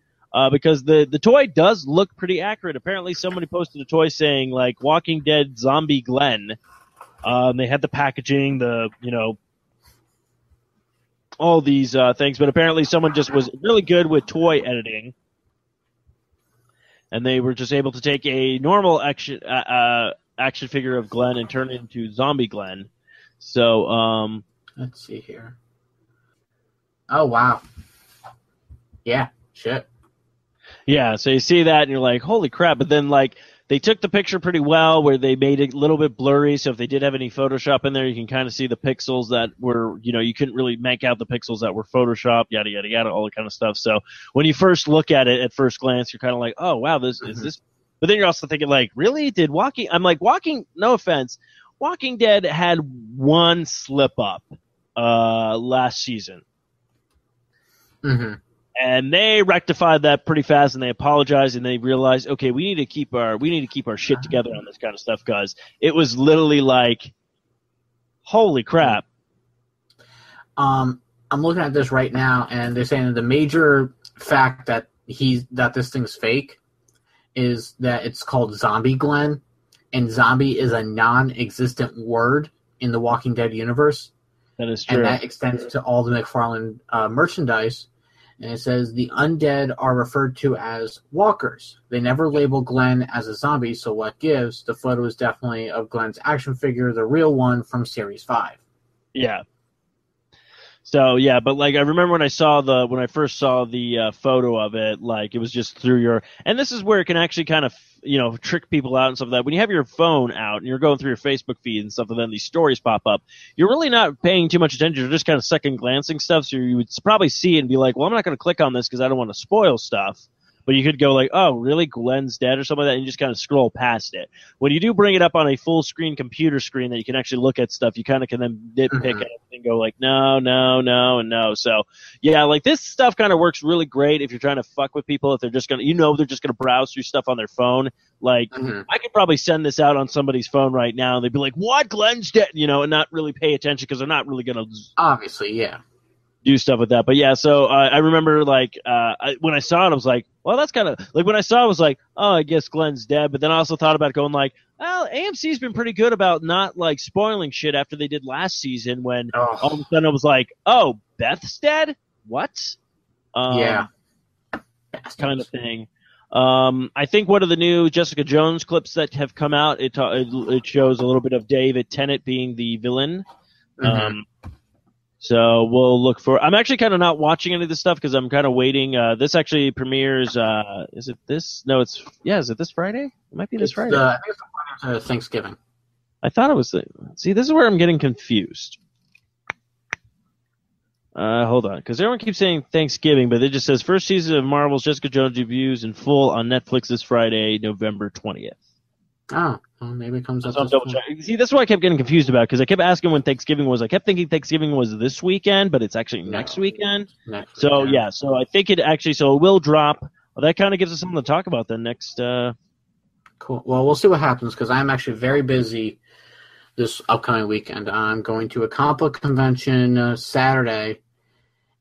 because the toy does look pretty accurate. Apparently somebody posted a toy saying, like, Walking Dead Zombie Glenn. They had the packaging, all these things. But apparently someone just was really good with toy editing. And they were just able to take a normal action figure of Glenn and turn it into Zombie Glenn. So, let's see here. Oh, wow. Yeah, shit. Yeah, so you see that and you're like, holy crap. But then, like, they took the picture pretty well where they made it a little bit blurry. So if they did have any Photoshop in there, you can kind of see the pixels that were, you couldn't really make out the pixels that were Photoshopped, yada, yada, yada, all that kind of stuff. So when you first look at it at first glance, you're kind of like, oh, wow, is this? But then you're also thinking, like, really? No offense, Walking Dead had one slip up last season. And they rectified that pretty fast, and they apologized, and they realized, okay, we need to keep our shit together on this kind of stuff, because it was literally like, holy crap. I'm looking at this right now, and they're saying that the major fact that this thing's fake is that it's called Zombie Glenn, and zombie is a non-existent word in the Walking Dead universe. That is true. And that extends to all the McFarlane merchandise. And it says the undead are referred to as walkers. They never label Glenn as a zombie, so what gives? The photo is definitely of Glenn's action figure, the real one from Series 5. Yeah. So yeah, but like I remember when I first saw the photo of it, like it was just through your, and this is where it can actually kind of trick people out and stuff like that. When you have your phone out and you're going through your Facebook feed and stuff, and then these stories pop up, you're really not paying too much attention. You're just kind of second glancing stuff. So you would probably see it and be like, well, I'm not going to click on this because I don't want to spoil stuff. But you could go like, oh, really? Glenn's dead or something like that, and you just kind of scroll past it. When you do bring it up on a full screen computer screen that you can actually look at stuff, you kind of can then nitpick at it and go like, no, no, no, and no. So, yeah, like this stuff kind of works really great if you're trying to fuck with people, if they're just going to, they're just going to browse through stuff on their phone. Like, I could probably send this out on somebody's phone right now, and they'd be like, what? Glenn's dead? And not really pay attention because they're not really going to. Obviously, yeah. Do stuff with that. But yeah, so I remember like when I saw it, I was like, well, that's kind of like when I saw it, I was like, oh, I guess Glenn's dead. But then I also thought about going like, well, AMC's been pretty good about not like spoiling shit after they did last season when all of a sudden I was like, oh, Beth's dead? What? Yeah. Kind of thing. I think one of the new Jessica Jones clips that have come out, it shows a little bit of David Tennant being the villain. So we'll look for. I'm actually kind of not watching any of this stuff because I'm kind of waiting. This actually premieres. Is it this? No, it's Is it this Friday? It might be this Friday. I think it's the Friday after Thanksgiving. I thought it was. See, this is where I'm getting confused. Hold on, because everyone keeps saying Thanksgiving, but it just says first season of Marvel's Jessica Jones debuts in full on Netflix this Friday, November 20th. Oh, well, maybe it comes up. See, that's what I kept getting confused about because I kept asking when Thanksgiving was. I kept thinking Thanksgiving was this weekend, but it's actually next weekend. So I think it actually. So it will drop. Well, that kind of gives us something to talk about then next. Cool. Well, we'll see what happens because I'm actually very busy this upcoming weekend. I'm going to a comic book convention Saturday,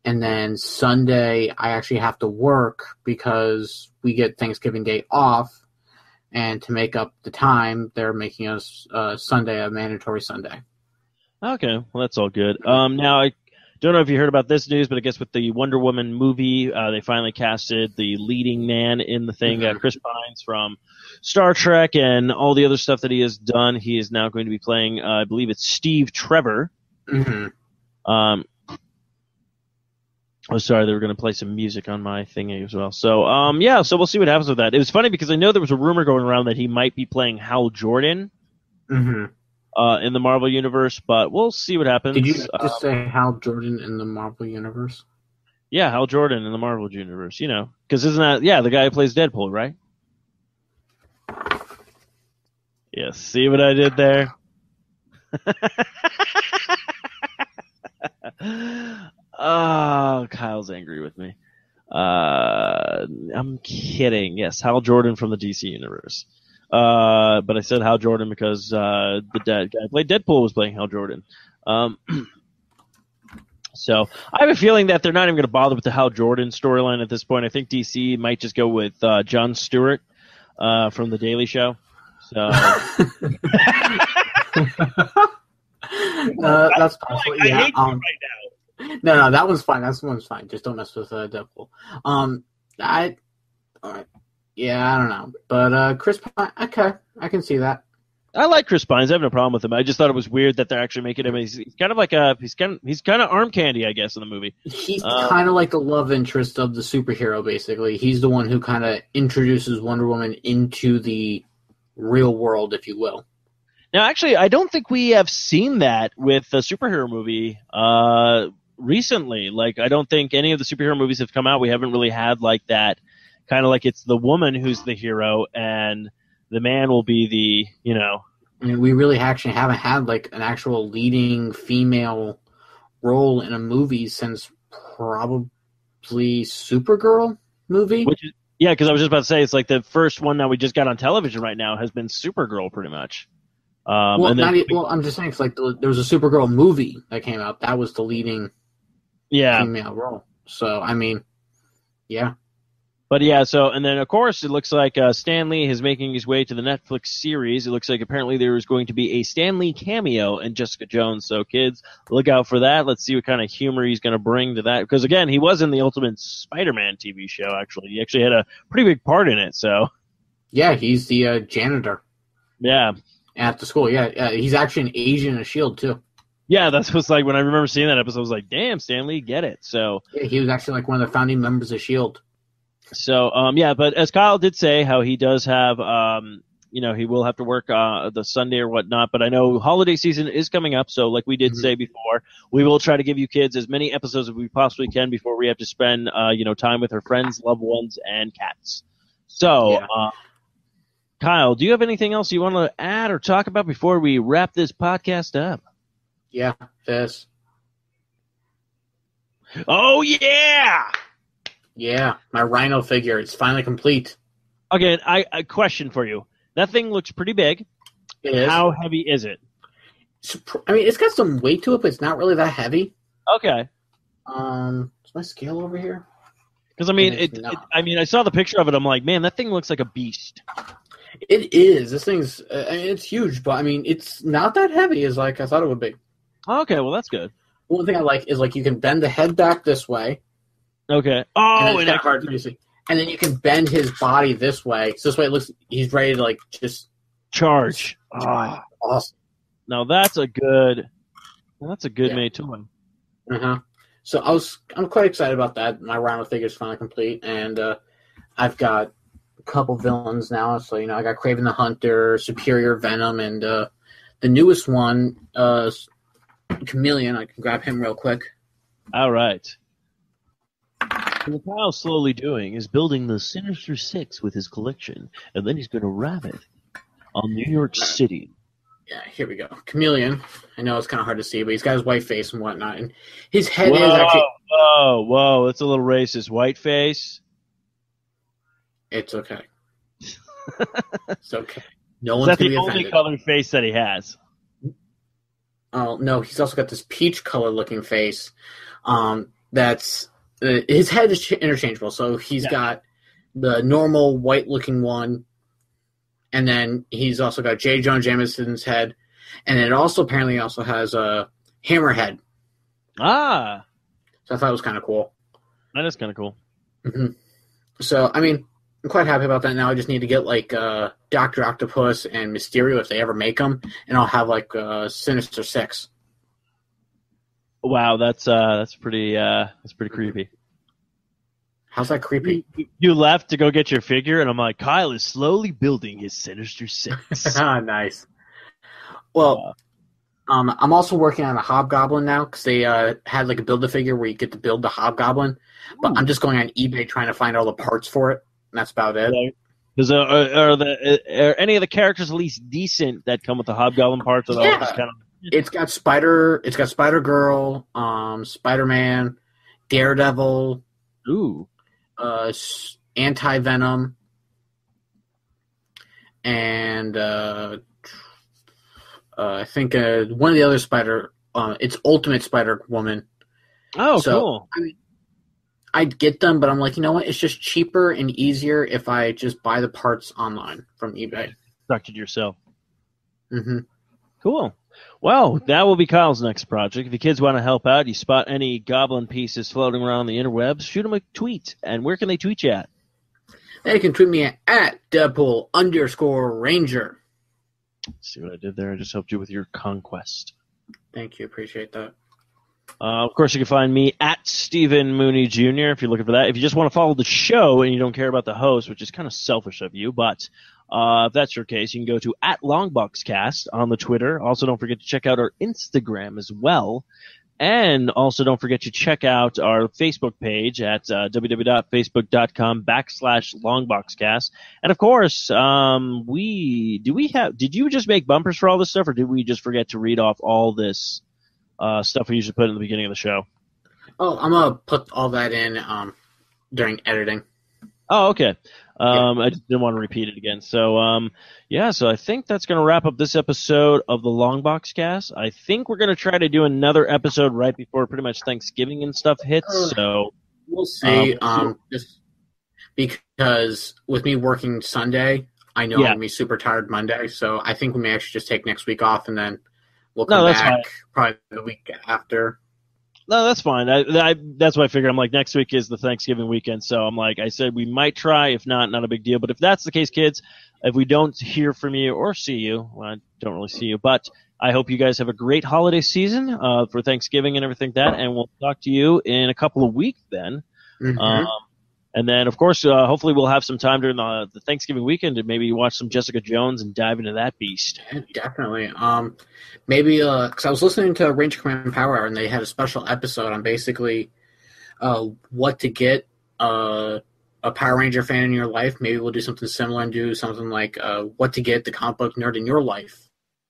and then Sunday I actually have to work because we get Thanksgiving Day off. And to make up the time, they're making us Sunday a mandatory Sunday. Okay, well, that's all good. Now, I don't know if you heard about this news, but I guess with the Wonder Woman movie, they finally casted the leading man in the thing, Chris Pines from Star Trek and all the other stuff that he has done. He is now going to be playing, I believe it's Steve Trevor. Oh, sorry, they were going to play some music on my thingy as well. So, so we'll see what happens with that. It was funny because I know there was a rumor going around that he might be playing Hal Jordan in the Marvel Universe, but we'll see what happens. Did you just say Hal Jordan in the Marvel Universe? Yeah, Hal Jordan in the Marvel Universe, because isn't that, the guy who plays Deadpool, right? Yeah, see what I did there? Oh, Kyle's angry with me. I'm kidding. Yes, Hal Jordan from the DC Universe. But I said Hal Jordan because the guy who played Deadpool was playing Hal Jordan. So I have a feeling that they're not even going to bother with the Hal Jordan storyline at this point. I think DC might just go with Jon Stewart from The Daily Show. So that's possible. I hate you right now. No, that one's fine. That one's fine. Just don't mess with Deadpool. All right. Yeah, I don't know, but Chris Pine. Okay, I can see that. I like Chris Pines. I have no problem with him. I just thought it was weird that they're actually making him. He's kind of like he's kind of arm candy, I guess, in the movie. He's kind of like the love interest of the superhero. Basically, he's the one who kind of introduces Wonder Woman into the real world, if you will. Now, actually, I don't think we have seen that with a superhero movie recently. Like, I don't think any of the superhero movies have come out. We haven't really had like that kind of like it's the woman who's the hero and the man will be the, I mean, we really actually haven't had like an actual leading female role in a movie since probably Supergirl movie. Because I was just about to say it's like the first one that we just got on television right now has been Supergirl, pretty much. I'm just saying it's like there was a Supergirl movie that came out. That was the leading female role. So I mean, yeah. But yeah, so, and then of course it looks like Stan Lee is making his way to the Netflix series. It looks like apparently there is going to be a Stan Lee cameo in Jessica Jones. So kids, look out for that. Let's see what kind of humor he's going to bring to that. Because again, he was in the Ultimate Spider-Man TV show, actually. He actually had a pretty big part in it, so. Yeah, he's the janitor. Yeah. At the school, yeah. He's actually an agent in S.H.I.E.L.D., too. Yeah, that's what's like, when I remember seeing that episode, I was like, damn, Stan Lee, get it. So. Yeah, he was actually like one of the founding members of S.H.I.E.L.D. So, yeah, but as Kyle did say, how he does have, he will have to work the Sunday or whatnot, but I know holiday season is coming up, so like we did say before, we will try to give you kids as many episodes as we possibly can before we have to spend, time with our friends, loved ones, and cats. So, Kyle, do you have anything else you want to add or talk about before we wrap this podcast up? Yeah, this. Oh, yeah! Yeah, my Rhino figure. It's finally complete. Okay, a question for you. That thing looks pretty big. It is. How heavy is it? I mean, it's got some weight to it, but it's not really that heavy. Okay. Is my scale over here? Because, I mean, I saw the picture of it. I'm like, man, that thing looks like a beast. It is. This thing's, it's huge, but, I mean, it's not that heavy as, like, I thought it would be. Okay, well, that's good. One thing I like is, like, you can bend the head back this way. Okay. Oh, and hard to see. And then you can bend his body this way. So this way it looks he's ready to like just charge. Awesome. Now that's a good made toy. So I'm quite excited about that. My Rhino figure is finally complete, and I've got a couple villains now. So I got Kraven the Hunter, Superior Venom, and the newest one, Chameleon. I can grab him real quick. All right. What Kyle's slowly doing is building the Sinister Six with his collection, and then he's going to wrap it on New York City. Yeah, here we go. Chameleon. I know it's kind of hard to see, but he's got his white face and whatnot, and his head is actually. Whoa! That's a little racist. White face. It's okay. It's okay. No one's going to be offended. That's the only colored face that he has. Oh no, he's also got this peach color looking face. That's. His head is interchangeable, so he's got the normal white-looking one, and then he's also got J. Jonah Jameson's head, and it also apparently also has a Hammerhead. Ah! So I thought it was kind of cool. That is kind of cool. Mm-hmm. So, I mean, I'm quite happy about that now. I just need to get, like, Dr. Octopus and Mysterio if they ever make them, and I'll have, like, Sinister Six. Wow, that's pretty creepy. How's that creepy? You left to go get your figure, and I'm like, Kyle is slowly building his Sinister Six. Nice. Well, I'm also working on a Hobgoblin now because they had like a Build-A-Figure where you get to build the Hobgoblin, but I'm just going on eBay trying to find all the parts for it. And that's about it. Because are any of the characters at least decent that come with the Hobgoblin parts? Yeah. It's got Spider-Girl, Spider-Man, Daredevil, Anti-Venom, and I think one of the other Spider, it's Ultimate Spider-Woman. Oh, so, cool. I mean, I'd get them, but I'm like, you know what? It's just cheaper and easier if I just buy the parts online from eBay. Structured yourself. Mm-hmm. Cool. Well, that will be Kyle's next project. If you kids want to help out, you spot any goblin pieces floating around the interwebs, shoot them a tweet. And where can they tweet you at? They can tweet me at Deadpool_Ranger. See what I did there? I just helped you with your conquest. Thank you. Appreciate that. Of course, you can find me at Stephen Mooney Jr. if you're looking for that. If you just want to follow the show and you don't care about the host, which is kind of selfish of you, but if that's your case, you can go to @LongboxCast on the Twitter. Also, don't forget to check out our Instagram as well. And also don't forget to check out our Facebook page at www.facebook.com/longboxcast. And of course, did you just make bumpers for all this stuff, or did we just forget to read off all this stuff we usually put in the beginning of the show? Oh, I'm going to put all that in during editing. Oh, okay. I just didn't want to repeat it again. So, so I think that's going to wrap up this episode of the Longbox Cast. I think we're going to try to do another episode right before pretty much Thanksgiving and stuff hits. So we'll see. because with me working Sunday, I know Yeah. I'm going to be super tired Monday, so I think we may actually just take next week off, and then we'll No, come that's back probably the week after. No, that's fine. That's what I figured. I'm like, next week is the Thanksgiving weekend, so I'm like, I said we might try. If not a big deal. But if that's the case, kids, if we don't hear from you or see you, well, I don't really see you, but I hope you guys have a great holiday season for Thanksgiving and everything like that, and we'll talk to you in a couple of weeks then. Mm-hmm. And then, of course, hopefully we'll have some time during the Thanksgiving weekend to maybe watch some Jessica Jones and dive into that beast. Yeah, definitely. Maybe because I was listening to Ranger Command Power Hour, and they had a special episode on basically what to get a Power Ranger fan in your life. Maybe we'll do something similar and do something like what to get the comic book nerd in your life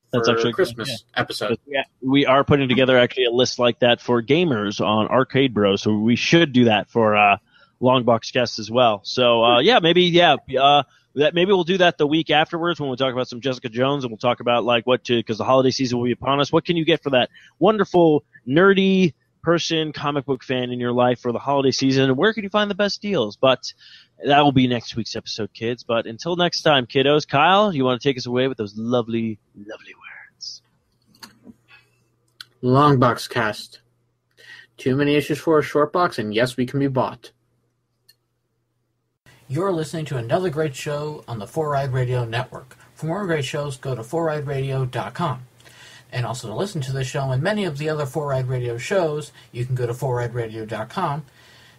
for That's actually Christmas episode. Yeah, we are putting together actually a list like that for gamers on Arcade Bros, so we should do that for Longbox guests as well. So maybe we'll do that the week afterwards when we talk about some Jessica Jones, and we'll talk about like because the holiday season will be upon us. What can you get for that wonderful nerdy person, comic book fan in your life for the holiday season, and where can you find the best deals? But that will be next week's episode, kids. But until next time, kiddos, Kyle, you want to take us away with those lovely, lovely words? Longbox cast. Too many issues for a short box, and yes, we can be bought. You're listening to another great show on the 4Ride Radio Network. For more great shows, go to 4rideradio.com. And also to listen to this show and many of the other 4Ride Radio shows, you can go to 4rideradio.com,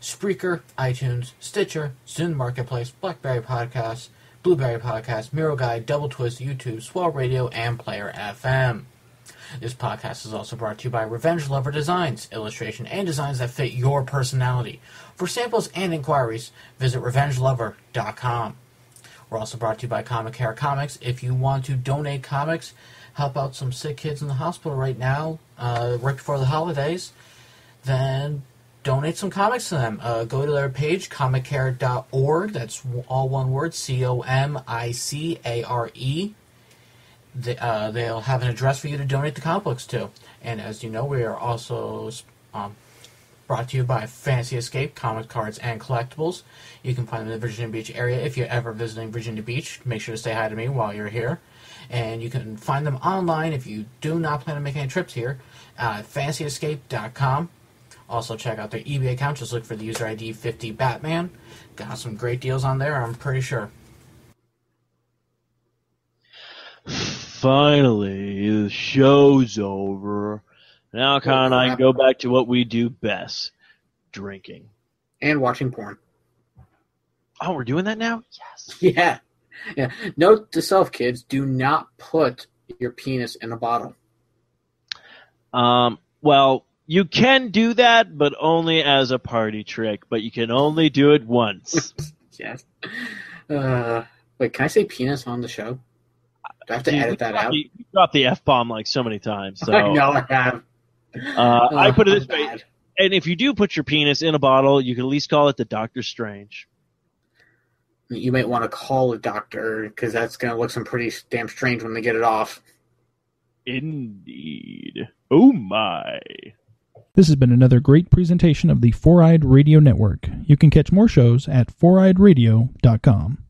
Spreaker, iTunes, Stitcher, Zune Marketplace, BlackBerry Podcasts, Blueberry Podcasts, Miro Guide, Double Twist, YouTube, Swell Radio, and Player FM. This podcast is also brought to you by Revenge Lover Designs, illustration and designs that fit your personality. For samples and inquiries, visit RevengeLover.com. We're also brought to you by Comic Care Comics. If you want to donate comics, help out some sick kids in the hospital right now, right before the holidays, then donate some comics to them. Go to their page, comiccare.org. That's all one word, COMICARE. They'll have an address for you to donate the comic books to. And as you know, we are also brought to you by Fantasy Escape, comic cards, and collectibles. You can find them in the Virginia Beach area. If you're ever visiting Virginia Beach, make sure to say hi to me while you're here. And you can find them online if you do not plan on making any trips here at fantasyescape.com. Also check out their eBay account. Just look for the user ID 50Batman. Got some great deals on there, I'm pretty sure. Finally, the show's over. Now, Kyle and I can go back to what we do best, drinking. And watching porn. Oh, we're doing that now? Yes. Yeah. Note to self, kids, do not put your penis in a bottle. Well, you can do that, but only as a party trick. But you can only do it once. Yes. Wait, can I say penis on the show? Do I have to edit that out? You dropped the F-bomb like so many times. So. I know I have. I put it this way. Bad. And if you do put your penis in a bottle, you can at least call it the Doctor Strange. You might want to call a doctor, because that's going to look some pretty damn strange when they get it off. Indeed. Oh my. This has been another great presentation of the 4-Eyed Radio Network. You can catch more shows at 4eyedradio.com.